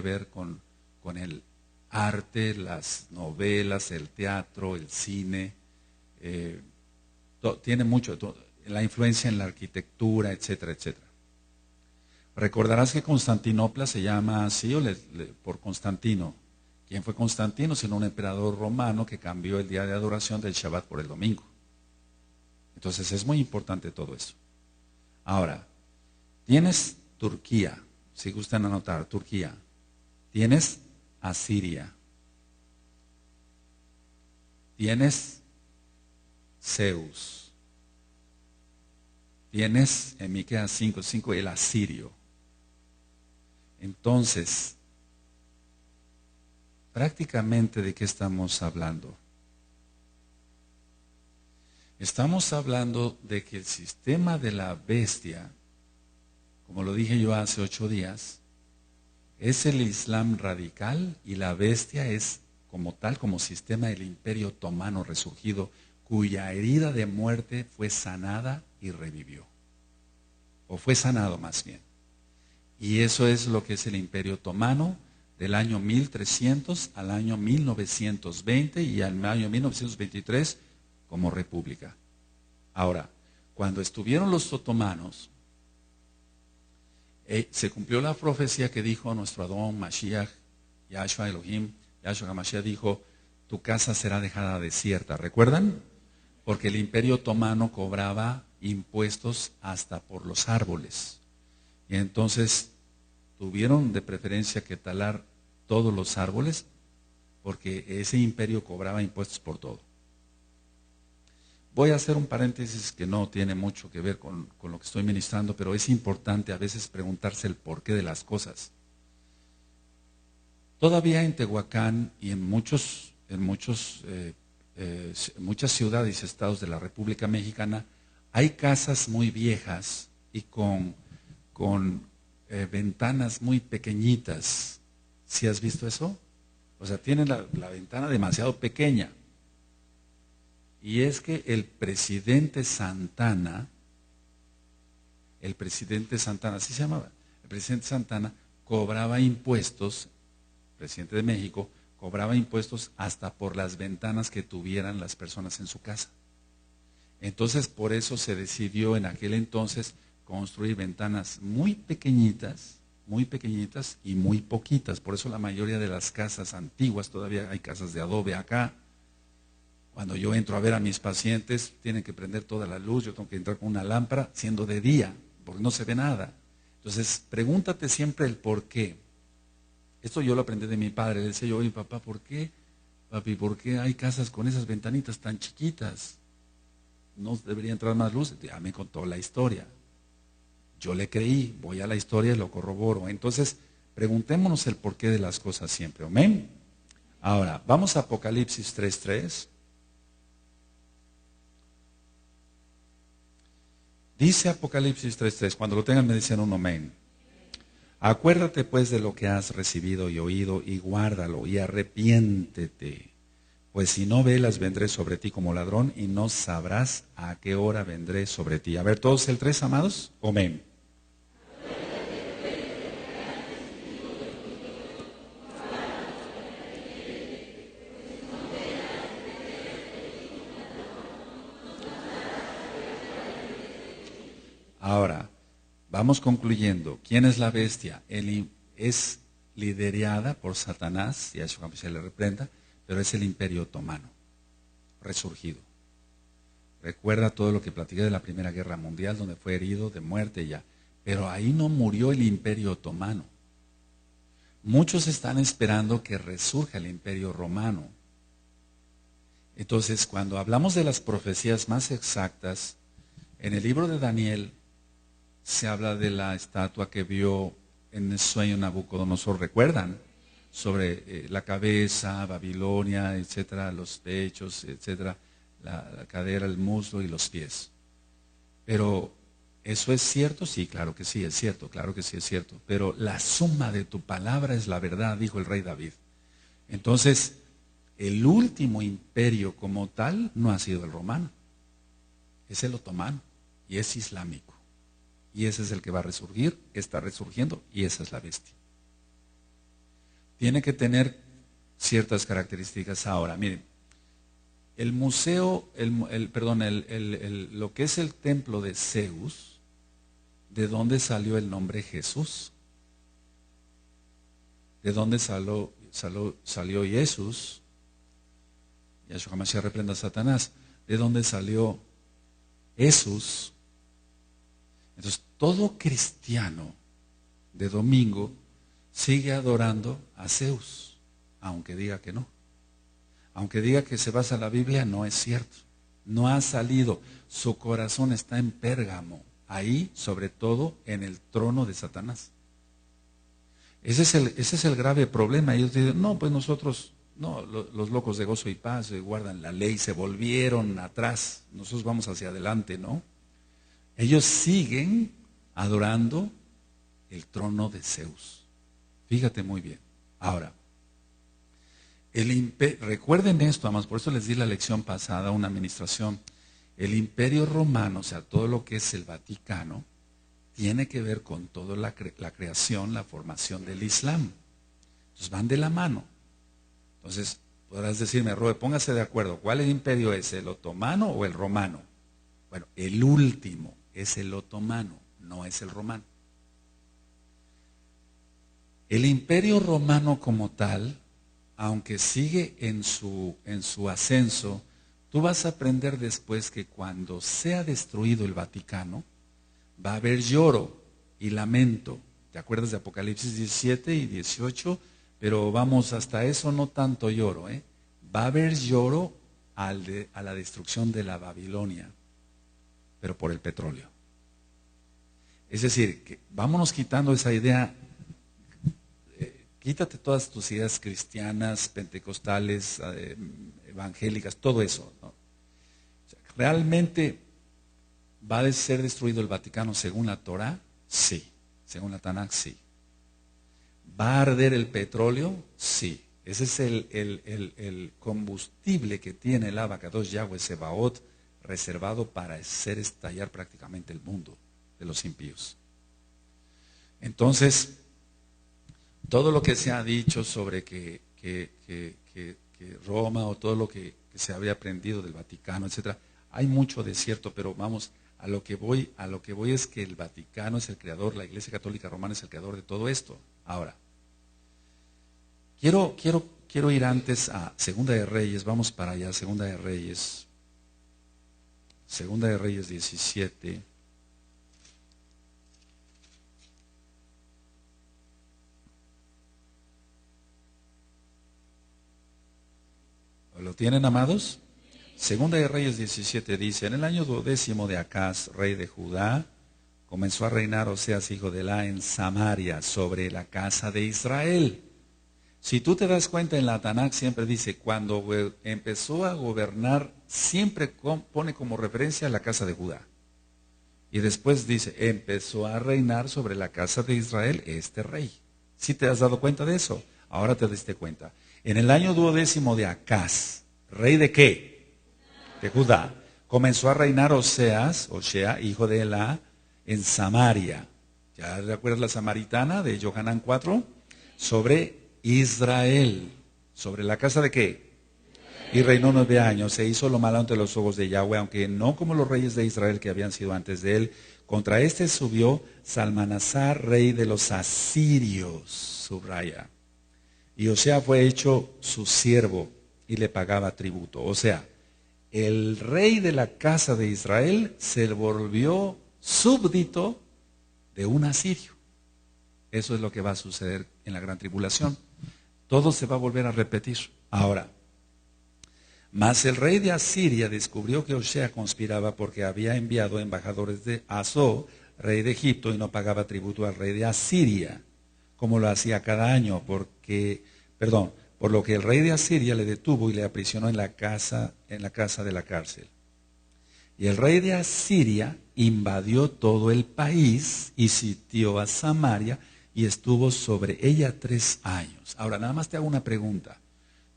ver con el arte, las novelas, el teatro, el cine, tiene mucho, la influencia en la arquitectura, etcétera, etcétera. Recordarás que Constantinopla se llama así por Constantino. ¿Quién fue Constantino? Sino un emperador romano que cambió el día de adoración del Shabbat por el domingo. Entonces es muy importante todo eso. Ahora, tienes Turquía, si gustan anotar, Turquía. Tienes Asiria. Tienes Zeus. Tienes en Miqueas 5:5 el asirio. Entonces, prácticamente ¿de qué estamos hablando? Estamos hablando de que el sistema de la bestia, como lo dije yo hace 8 días, es el Islam radical y la bestia es como tal, como sistema del Imperio Otomano resurgido, cuya herida de muerte fue sanada y revivió. O fue sanado más bien. Y eso es lo que es el Imperio Otomano del año 1300 al año 1920 y al año 1923 como república. Ahora, cuando estuvieron los otomanos, se cumplió la profecía que dijo nuestro Adón Mashiach, Yahshua Elohim, Yahshua HaMashiach dijo, tu casa será dejada desierta. ¿Recuerdan? Porque el Imperio Otomano cobraba impuestos hasta por los árboles. Y entonces tuvieron de preferencia que talar todos los árboles porque ese imperio cobraba impuestos por todo. Voy a hacer un paréntesis que no tiene mucho que ver con lo que estoy ministrando, pero es importante a veces preguntarse el porqué de las cosas. Todavía en Tehuacán y en muchas ciudades y estados de la República Mexicana hay casas muy viejas y con ventanas muy pequeñitas. ¿Sí has visto eso? O sea, tienen la ventana demasiado pequeña. Y es que el presidente Santana, así se llamaba, el presidente Santana cobraba impuestos, presidente de México, cobraba impuestos hasta por las ventanas que tuvieran las personas en su casa. Entonces, por eso se decidió en aquel entonces construir ventanas muy pequeñitas y muy poquitas. Por eso la mayoría de las casas antiguas, todavía hay casas de adobe acá. Cuando yo entro a ver a mis pacientes, tienen que prender toda la luz, yo tengo que entrar con una lámpara, siendo de día, porque no se ve nada. Entonces, pregúntate siempre el por qué. Esto yo lo aprendí de mi padre. Le decía yo, oye papá, ¿por qué? Papi, ¿por qué hay casas con esas ventanitas tan chiquitas? ¿No debería entrar más luz? Ya me contó la historia. Yo le creí, voy a la historia y lo corroboro. Entonces, Preguntémonos el porqué de las cosas siempre. Amén. Ahora, vamos a Apocalipsis 3:3. Dice Apocalipsis 3:3, cuando lo tengan me dicen un amén. Acuérdate pues de lo que has recibido y oído y guárdalo y arrepiéntete. Pues si no velas vendré sobre ti como ladrón y no sabrás a qué hora vendré sobre ti. A ver, todos el 3, amados. Amén. Ahora, vamos concluyendo. ¿Quién es la bestia? Es liderada por Satanás, y a eso se le reprenda, pero es el Imperio Otomano, resurgido. Recuerda todo lo que platiqué de la Primera Guerra Mundial, donde fue herido de muerte ya. Pero ahí no murió el Imperio Otomano. Muchos están esperando que resurja el Imperio Romano. Entonces, cuando hablamos de las profecías más exactas, en el libro de Daniel se habla de la estatua que vio en el sueño Nabucodonosor, ¿recuerdan? Sobre la cabeza, Babilonia, etcétera, los pechos, etcétera, la cadera, el muslo y los pies. Pero, ¿eso es cierto? Sí, claro que sí, es cierto, claro que sí es cierto. Pero la suma de tu palabra es la verdad, dijo el rey David. Entonces, el último imperio como tal no ha sido el romano, es el otomano y es islámico. Y ese es el que va a resurgir, está resurgiendo, y esa es la bestia. Tiene que tener ciertas características. Ahora, miren, el museo, lo que es el templo de Zeus, ¿de dónde salió el nombre Jesús? ¿De dónde salió Jesús? Yahshua Hamashiach reprenda a Satanás. ¿De dónde salió Jesús? Entonces, todo cristiano de domingo sigue adorando a Zeus, aunque diga que no. Aunque diga que se basa en la Biblia, no es cierto. No ha salido. Su corazón está en Pérgamo, ahí, sobre todo, en el trono de Satanás. Ese es el grave problema. Ellos dicen, no, pues nosotros, no, los locos de gozo y paz guardan la ley, se volvieron atrás. Nosotros vamos hacia adelante, ¿no? Ellos siguen adorando el trono de Zeus. Fíjate muy bien. Ahora, recuerden esto, amados, por eso les di la lección pasada, una administración. El Imperio Romano, o sea, todo lo que es el Vaticano, tiene que ver con toda la creación, la formación del Islam. Entonces van de la mano. Entonces, podrás decirme, Robe, póngase de acuerdo, ¿cuál imperio es, el otomano o el romano? Bueno, el último es el otomano, no es el romano. El Imperio Romano como tal, aunque sigue en su ascenso, tú vas a aprender después que cuando sea destruido el Vaticano, va a haber lloro y lamento. ¿Te acuerdas de Apocalipsis 17 y 18? Pero vamos, hasta eso no tanto lloro. Va a haber lloro a la destrucción de la Babilonia, pero por el petróleo. Es decir, que vámonos quitando esa idea. Quítate todas tus ideas cristianas, pentecostales, evangélicas, todo eso, ¿no? O sea, ¿realmente va a ser destruido el Vaticano según la Torah? Sí. Según la Tanakh, sí. ¿Va a arder el petróleo? Sí. Ese es el combustible que tiene el Abacados Yahweh Sebaot, reservado para hacer estallar prácticamente el mundo de los impíos. Entonces, todo lo que se ha dicho sobre que Roma, o todo lo que se había aprendido del Vaticano, etcétera, hay mucho de cierto, pero vamos, a lo que voy es que el Vaticano es el creador, la Iglesia Católica Romana es el creador de todo esto. Ahora, quiero ir antes a Segunda de Reyes, vamos para allá, Segunda de Reyes 17. ¿Lo tienen, amados? Segunda de Reyes 17 dice, en el año 12º de Acaz, rey de Judá, comenzó a reinar Oseas, hijo de Elá, en Samaria, sobre la casa de Israel. Si tú te das cuenta, en la Tanakh siempre dice, cuando empezó a gobernar, siempre pone como referencia a la casa de Judá. Y después dice, empezó a reinar sobre la casa de Israel este rey. ¿Sí te has dado cuenta de eso? Ahora te diste cuenta. En el año 12º de Acaz, ¿rey de qué? De Judá. Comenzó a reinar Osea, hijo de Elá, en Samaria. ¿Ya recuerdas la samaritana de Johanán 4? Sobre Israel. ¿Sobre la casa de qué? Y reinó 9 años, se hizo lo malo ante los ojos de Yahweh, aunque no como los reyes de Israel que habían sido antes de él. Contra este subió Salmanasar, rey de los asirios, subraya. Y Osea fue hecho su siervo y le pagaba tributo. O sea, el rey de la casa de Israel se volvió súbdito de un asirio. Eso es lo que va a suceder en la gran tribulación. Todo se va a volver a repetir. Ahora, mas el rey de Asiria descubrió que Osea conspiraba porque había enviado embajadores de Asó, rey de Egipto, y no pagaba tributo al rey de Asiria, como lo hacía cada año, por lo que el rey de Asiria le detuvo y le aprisionó en la casa de la cárcel. Y el rey de Asiria invadió todo el país y sitió a Samaria y estuvo sobre ella 3 años. Ahora, nada más te hago una pregunta.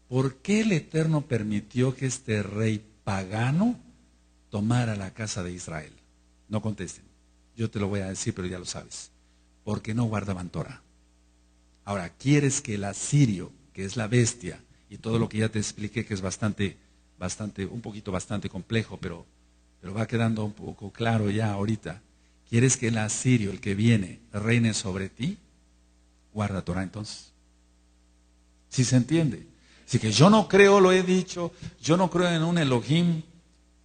¿Por qué el Eterno permitió que este rey pagano tomara la casa de Israel? No contesten. Yo te lo voy a decir, pero ya lo sabes. Porque no guardaban Torah. Ahora, ¿quieres que el asirio, que es la bestia, y todo lo que ya te expliqué, que es bastante complejo, pero va quedando un poco claro ya ahorita? ¿Quieres que el asirio, el que viene, reine sobre ti? Guarda Torah entonces. ¿Sí se entiende? Así que yo no creo, lo he dicho, yo no creo en un Elohim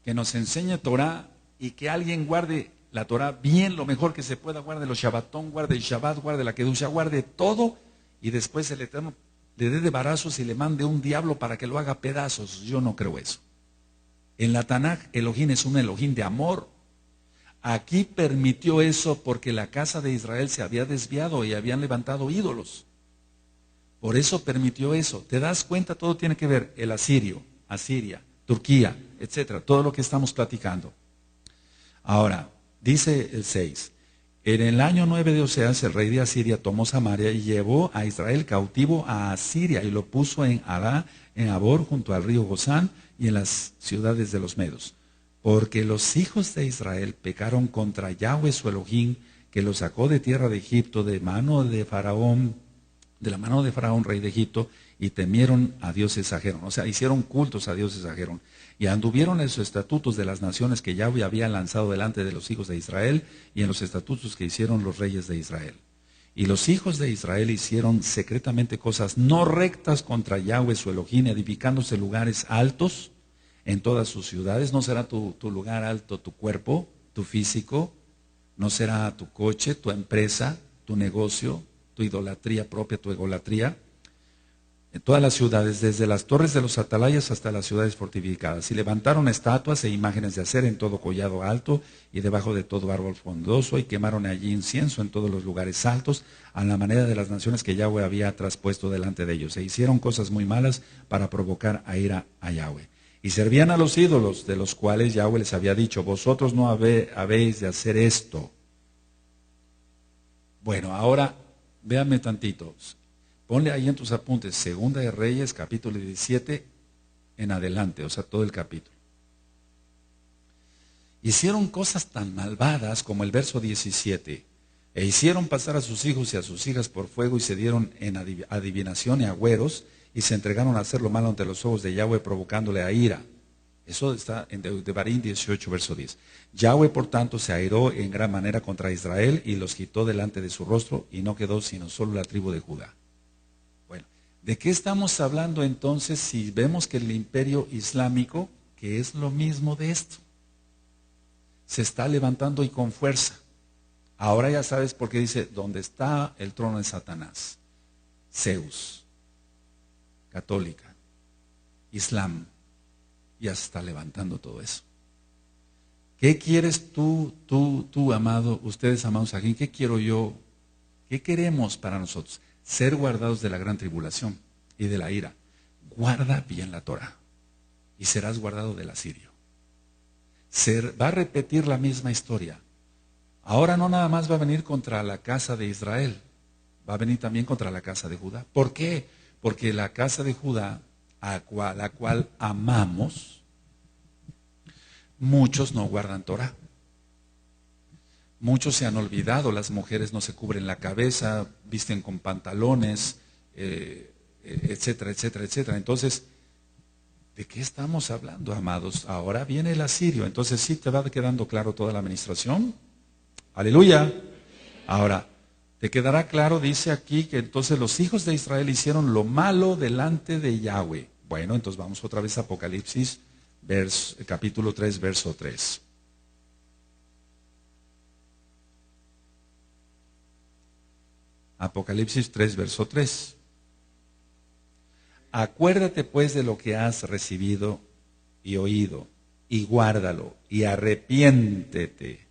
que nos enseñe Torah y que alguien guarde la Torah bien, lo mejor que se pueda, guarde los Shabbatón, guarde el Shabbat, guarde la Kedusha, guarde todo, y después el Eterno le dé de barazos y le mande un diablo para que lo haga pedazos. Yo no creo eso. En la Tanakh, Elohim es un Elohim de amor. Aquí permitió eso porque la casa de Israel se había desviado y habían levantado ídolos. Por eso permitió eso. ¿Te das cuenta? Todo tiene que ver. El asirio, Asiria, Turquía, etcétera. Todo lo que estamos platicando. Ahora, dice el 6. En el año 9 de Oseas, el rey de Asiria tomó Samaria y llevó a Israel cautivo a Asiria y lo puso en Adá, en Abor, junto al río Gozán y en las ciudades de los Medos. Porque los hijos de Israel pecaron contra Yahweh su Elohim, que los sacó de tierra de Egipto, de la mano de Faraón, rey de Egipto, y temieron a dioses ajenos. O sea, hicieron cultos a dioses ajenos. Y anduvieron en los estatutos de las naciones que Yahweh había lanzado delante de los hijos de Israel, y en los estatutos que hicieron los reyes de Israel. Y los hijos de Israel hicieron secretamente cosas no rectas contra Yahweh su Elohim, edificándose lugares altos en todas sus ciudades. No será tu lugar alto tu cuerpo, tu físico, no será tu coche, tu empresa, tu negocio, tu idolatría propia, tu egolatría. En todas las ciudades, desde las torres de los atalayas hasta las ciudades fortificadas. Y levantaron estatuas e imágenes de acera en todo collado alto y debajo de todo árbol frondoso, y quemaron allí incienso en todos los lugares altos, a la manera de las naciones que Yahweh había traspuesto delante de ellos. E hicieron cosas muy malas para provocar a ira a Yahweh. Y servían a los ídolos, de los cuales Yahweh les había dicho: vosotros no habéis de hacer esto. Bueno, ahora véanme tantito. Ponle ahí en tus apuntes, Segunda de Reyes, capítulo 17, en adelante, o sea, todo el capítulo. Hicieron cosas tan malvadas como el verso 17. E hicieron pasar a sus hijos y a sus hijas por fuego, y se dieron en adivinación y agüeros, y se entregaron a hacer lo malo ante los ojos de Yahweh, provocándole a ira. Eso está en Devarim 18, verso 10. Yahweh, por tanto, se airó en gran manera contra Israel, y los quitó delante de su rostro, y no quedó sino solo la tribu de Judá. Bueno, ¿de qué estamos hablando entonces si vemos que el imperio islámico, que es lo mismo de esto, se está levantando y con fuerza? Ahora ya sabes por qué dice: ¿dónde está el trono de Satanás? Zeus, católica, Islam, ya se está levantando todo eso. ¿Qué quieres tú, amado, ustedes, amados aquí? ¿Qué quiero yo? ¿Qué queremos para nosotros? Ser guardados de la gran tribulación y de la ira. Guarda bien la Torah y serás guardado del asirio. Va a repetir la misma historia. Ahora no nada más va a venir contra la casa de Israel, va a venir también contra la casa de Judá. ¿Por qué? Porque la casa de Judá, a la cual amamos, muchos no guardan Torah. Muchos se han olvidado, las mujeres no se cubren la cabeza, visten con pantalones, etcétera, etcétera, etcétera. Entonces, ¿de qué estamos hablando, amados? Ahora viene el asirio. Entonces, ¿sí te va quedando claro toda la administración? Aleluya. Ahora, te quedará claro, dice aquí, que entonces los hijos de Israel hicieron lo malo delante de Yahweh. Bueno, entonces vamos otra vez a Apocalipsis, capítulo 3, verso 3. Apocalipsis 3, verso 3. Acuérdate pues de lo que has recibido y oído, y guárdalo, y arrepiéntete.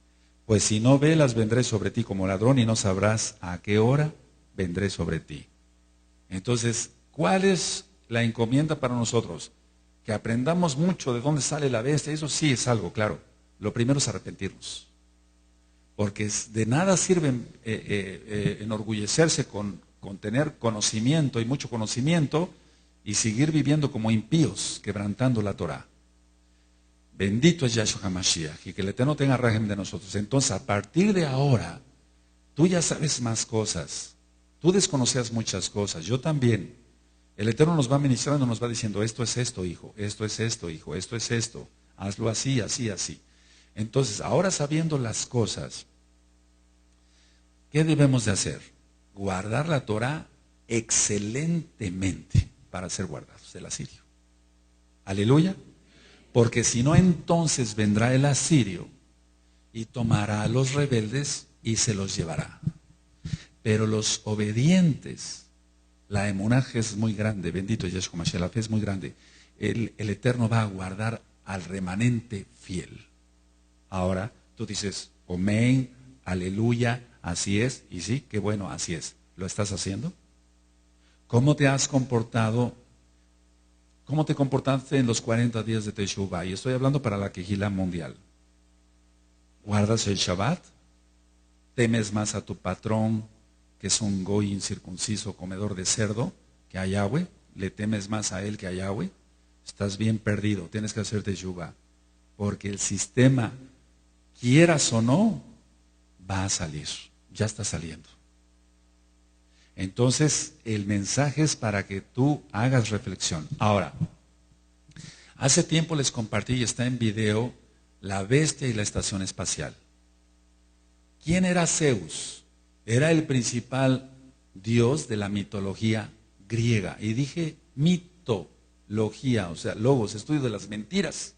Pues si no velas, vendré sobre ti como ladrón, y no sabrás a qué hora vendré sobre ti. Entonces, ¿cuál es la encomienda para nosotros? Que aprendamos mucho de dónde sale la bestia. Eso sí es algo, claro. Lo primero es arrepentirnos. Porque de nada sirve enorgullecerse con tener conocimiento y mucho conocimiento y seguir viviendo como impíos, quebrantando la Torah. Bendito es Yahshua HaMashiach, y que el Eterno tenga régimen de nosotros. Entonces, a partir de ahora, tú ya sabes más cosas. Tú desconocías muchas cosas, yo también. El Eterno nos va ministrando, nos va diciendo, esto es esto, hijo, esto es esto, hijo, esto es esto. Hazlo así, así, así. Entonces, ahora sabiendo las cosas, ¿qué debemos de hacer? Guardar la Torah excelentemente para ser guardados del asirio. Aleluya. Porque si no, entonces vendrá el asirio y tomará a los rebeldes y se los llevará. Pero los obedientes, la emuná es muy grande, bendito Yeshua Mashiach, la fe es muy grande. El Eterno va a guardar al remanente fiel. Ahora tú dices, amén, aleluya, así es, y sí, qué bueno, así es. ¿Lo estás haciendo? ¿Cómo te has comportado? ¿Cómo te comportaste en los 40 días de Teshuvah? Y estoy hablando para la Kehilá mundial. ¿Guardas el Shabbat? ¿Temes más a tu patrón, que es un goy incircunciso, comedor de cerdo, que a Yahweh? ¿Le temes más a él que a Yahweh? Estás bien perdido, tienes que hacer Teshuvah. Porque el sistema, quieras o no, va a salir. Ya está saliendo. Entonces, el mensaje es para que tú hagas reflexión. Ahora, hace tiempo les compartí y está en video la bestia y la estación espacial. ¿Quién era Zeus? Era el principal dios de la mitología griega. Y dije mitología, o sea, logos, estudio de las mentiras.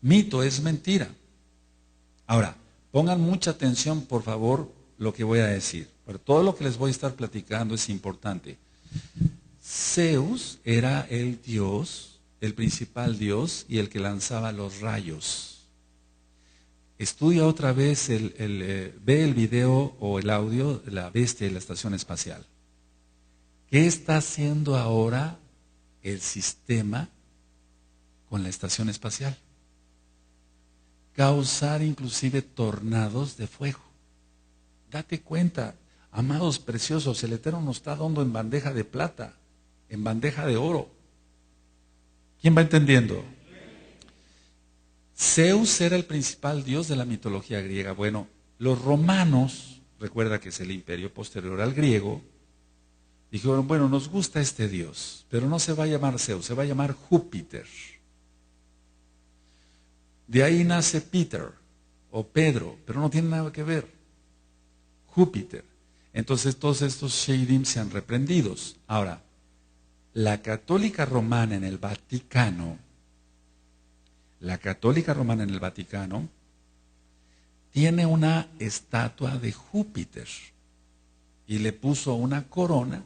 Mito es mentira. Ahora, pongan mucha atención, por favor, lo que voy a decir. Pero todo lo que les voy a estar platicando es importante. Zeus era el dios, el principal dios y el que lanzaba los rayos. Estudia otra vez, ve el video o el audio de la bestia y la estación espacial. ¿Qué está haciendo ahora el sistema con la estación espacial? Causar inclusive tornados de fuego. Date cuenta. Amados preciosos, el Eterno nos está dando en bandeja de plata, en bandeja de oro. ¿Quién va entendiendo? Zeus era el principal dios de la mitología griega. Bueno, los romanos, recuerda que es el imperio posterior al griego, dijeron, bueno, nos gusta este dios, pero no se va a llamar Zeus, se va a llamar Júpiter. De ahí nace Peter o Pedro, pero no tiene nada que ver. Júpiter. Entonces todos estos Sheidim se han reprendidos. Ahora, la católica romana en el Vaticano, tiene una estatua de Júpiter y le puso una corona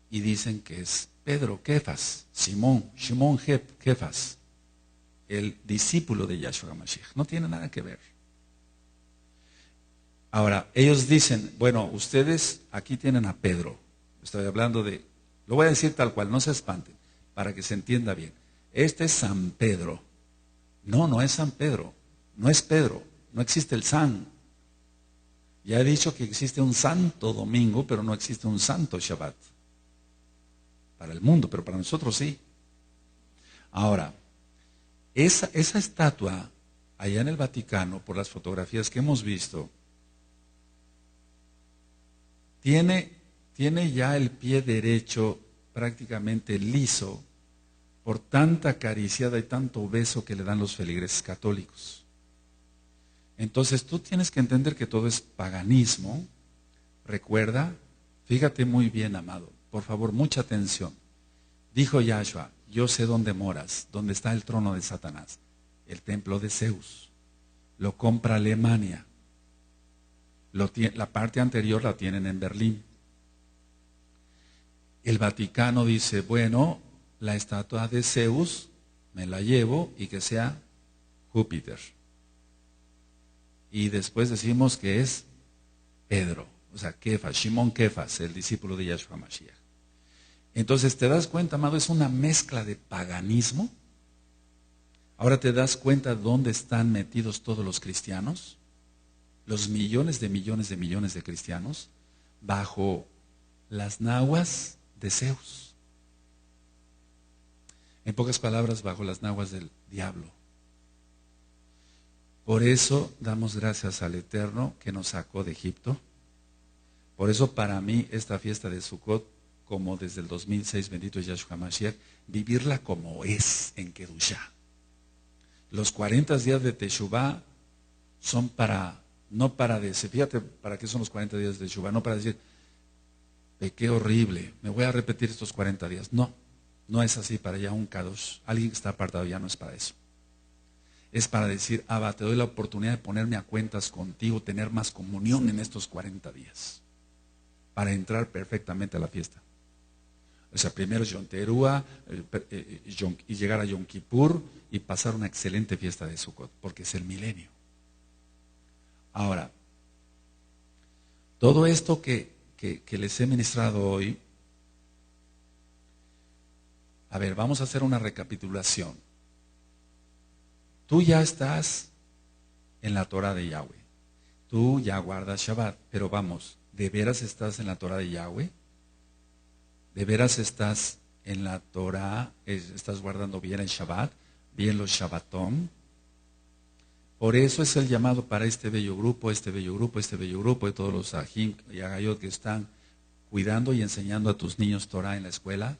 y dicen que es Pedro Kefas, Simón Kefas, el discípulo de Yahshua HaMashiach. No tiene nada que ver. Ahora, ellos dicen, bueno, ustedes aquí tienen a Pedro. Estoy hablando de, lo voy a decir tal cual, no se espanten, para que se entienda bien. Este es San Pedro. No, no es San Pedro. No es Pedro. No existe el San. Ya he dicho que existe un santo domingo, pero no existe un santo Shabbat. Para el mundo, pero para nosotros sí. Ahora, esa estatua allá en el Vaticano, por las fotografías que hemos visto, tiene ya el pie derecho prácticamente liso por tanta acariciada y tanto beso que le dan los feligreses católicos. Entonces tú tienes que entender que todo es paganismo. Recuerda, fíjate muy bien, amado, por favor, mucha atención. Dijo Yahshua, yo sé dónde moras, dónde está el trono de Satanás, el templo de Zeus. Lo compra Alemania. La parte anterior la tienen en Berlín. El Vaticano dice, bueno, la estatua de Zeus me la llevo y que sea Júpiter. Y después decimos que es Pedro, o sea, Kefas, Shimon Kefas, el discípulo de Yahshua Mashiach. Entonces, ¿te das cuenta, amado? Es una mezcla de paganismo. Ahora te das cuenta dónde están metidos todos los cristianos, los millones de cristianos, bajo las naguas de Zeus. En pocas palabras, bajo las naguas del diablo. Por eso damos gracias al Eterno que nos sacó de Egipto. Por eso para mí esta fiesta de Sukkot, como desde el 2006, bendito es Yahshua Mashiach, vivirla como es en Kedushá. Los 40 días de Teshuvá son no para decir, fíjate para qué son los 40 días de Teshuvá, no para decir, pequé horrible, me voy a repetir estos 40 días. No, no es así para ya un Kadosh. Alguien que está apartado ya no es para eso. Es para decir, Abba, te doy la oportunidad de ponerme a cuentas contigo, tener más comunión en estos 40 días, para entrar perfectamente a la fiesta. O sea, primero Yom Teruah y llegar a Yom Kippur y pasar una excelente fiesta de Sukkot, porque es el milenio. Ahora, todo esto que les he ministrado hoy, a ver, vamos a hacer una recapitulación. Tú ya estás en la Torah de Yahweh. Tú ya guardas Shabbat, pero vamos, ¿de veras estás en la Torah de Yahweh? ¿De veras estás en la Torah, estás guardando bien el Shabbat, bien los Shabbatom? Por eso es el llamado para este bello grupo y todos los Ajim y Agayot que están cuidando y enseñando a tus niños Torah en la escuela,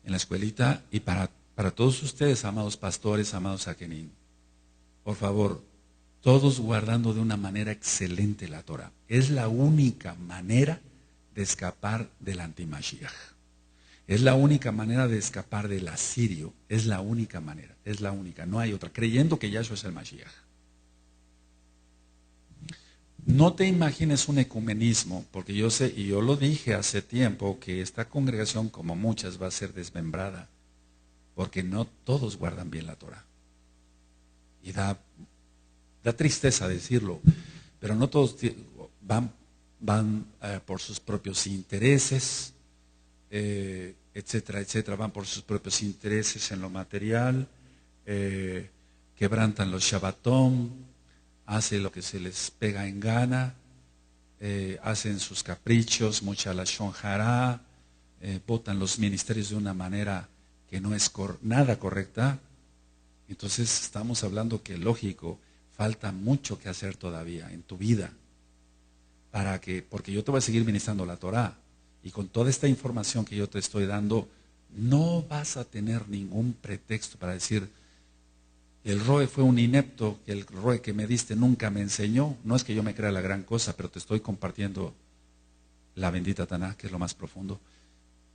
en la escuelita, y para todos ustedes, amados pastores, amados Akenim. Por favor, todos guardando de una manera excelente la Torah. Es la única manera de escapar del antimashiach. Es la única manera de escapar del asirio. Es la única manera. Es la única. No hay otra. Creyendo que Yahshua es el Mashiach. No te imagines un ecumenismo, porque yo sé, y yo lo dije hace tiempo, que esta congregación, como muchas, va a ser desmembrada. Porque no todos guardan bien la Torah. Y da tristeza decirlo. Pero no todos van por sus propios intereses, etcétera, etcétera, van por sus propios intereses en lo material, quebrantan los Shabbatom, hacen lo que se les pega en gana, hacen sus caprichos, mucha lashon hará, votan los ministerios de una manera que no es nada correcta. Entonces estamos hablando que, lógico, falta mucho que hacer todavía en tu vida. Porque yo te voy a seguir ministrando la Torah, y con toda esta información que yo te estoy dando, no vas a tener ningún pretexto para decir, el Roe fue un inepto, el Roe que me diste nunca me enseñó. No es que yo me crea la gran cosa, pero te estoy compartiendo la bendita Taná, que es lo más profundo.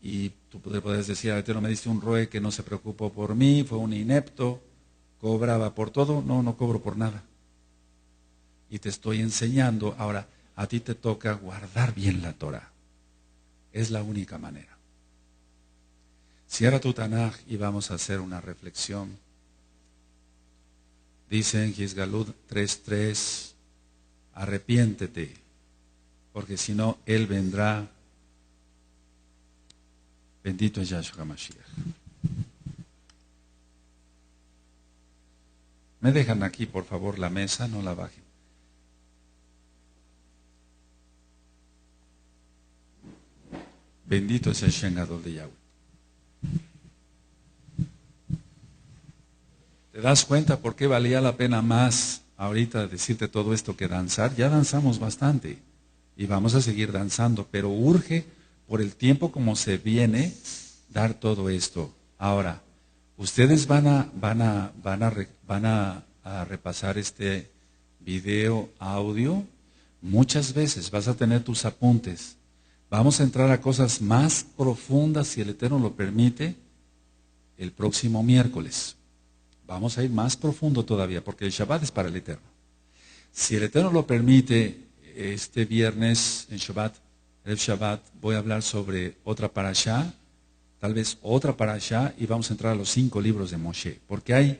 Y tú puedes decir, Eterno, me diste un Roe que no se preocupó por mí, fue un inepto, cobraba por todo. No cobro por nada. Y te estoy enseñando. Ahora, a ti te toca guardar bien la Torah. Es la única manera. Cierra tu Tanaj y vamos a hacer una reflexión. Dice en Gizgalut 3:3, arrepiéntete, porque si no, Él vendrá. Bendito es Yahshua HaMashiach. Me dejan aquí, por favor, la mesa, no la bajen. Bendito es el Shem Gadol de Yahweh. ¿Te das cuenta por qué valía la pena más ahorita decirte todo esto que danzar? Ya danzamos bastante y vamos a seguir danzando, pero urge por el tiempo como se viene dar todo esto. Ahora, ustedes van a repasar este video, audio. Muchas veces vas a tener tus apuntes. Vamos a entrar a cosas más profundas, si el Eterno lo permite, el próximo miércoles. Vamos a ir más profundo todavía, porque el Shabbat es para el Eterno. Si el Eterno lo permite, este viernes en Shabbat, el Shabbat, voy a hablar sobre otra parashá, tal vez otra parashá, y vamos a entrar a los 5 libros de Moshe, porque hay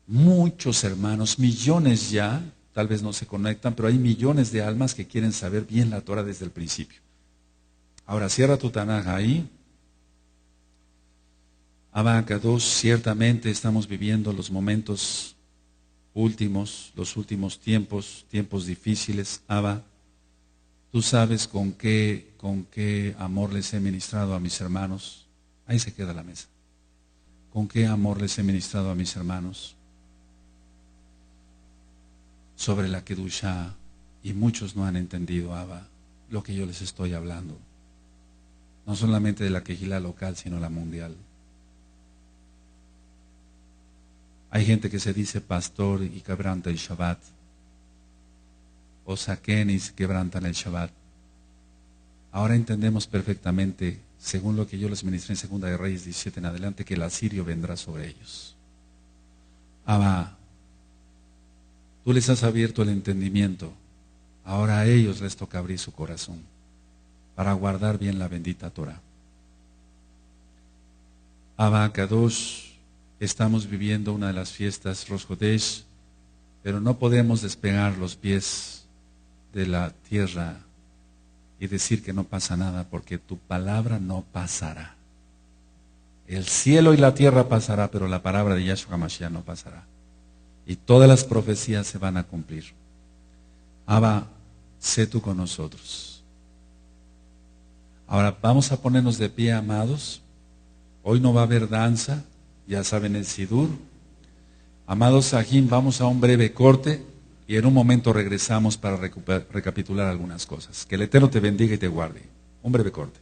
muchos hermanos, millones ya, tal vez no se conectan, pero hay millones de almas que quieren saber bien la Torah desde el principio. Ahora cierra tu Tanaj ahí. Abacados, ciertamente estamos viviendo los momentos últimos, los últimos tiempos, tiempos difíciles. Abba, tú sabes con qué amor les he ministrado a mis hermanos. Ahí se queda la mesa. Con qué amor les he ministrado a mis hermanos sobre la Kedushá, y muchos no han entendido, Abba, lo que yo les estoy hablando. No solamente de la Kehilá local, sino la mundial. Hay gente que se dice pastor y quebranta el Shabbat, o saquen y quebrantan el Shabbat. Ahora entendemos perfectamente, según lo que yo les ministré en Segunda de Reyes 17 en adelante, que el asirio vendrá sobre ellos. Abba, tú les has abierto el entendimiento, ahora a ellos les toca abrir su corazón para guardar bien la bendita Torah. Abba Kadosh, estamos viviendo una de las fiestas Rosh Chodesh, pero no podemos despegar los pies de la tierra y decir que no pasa nada, porque tu palabra no pasará. El cielo y la tierra pasará, pero la palabra de Yahshua HaMashiach no pasará. Y todas las profecías se van a cumplir. Abba, sé tú con nosotros. Ahora vamos a ponernos de pie, amados. Hoy no va a haber danza, ya saben el Sidur. Amados Sahim, vamos a un breve corte y en un momento regresamos para recapitular algunas cosas. Que el Eterno te bendiga y te guarde. Un breve corte.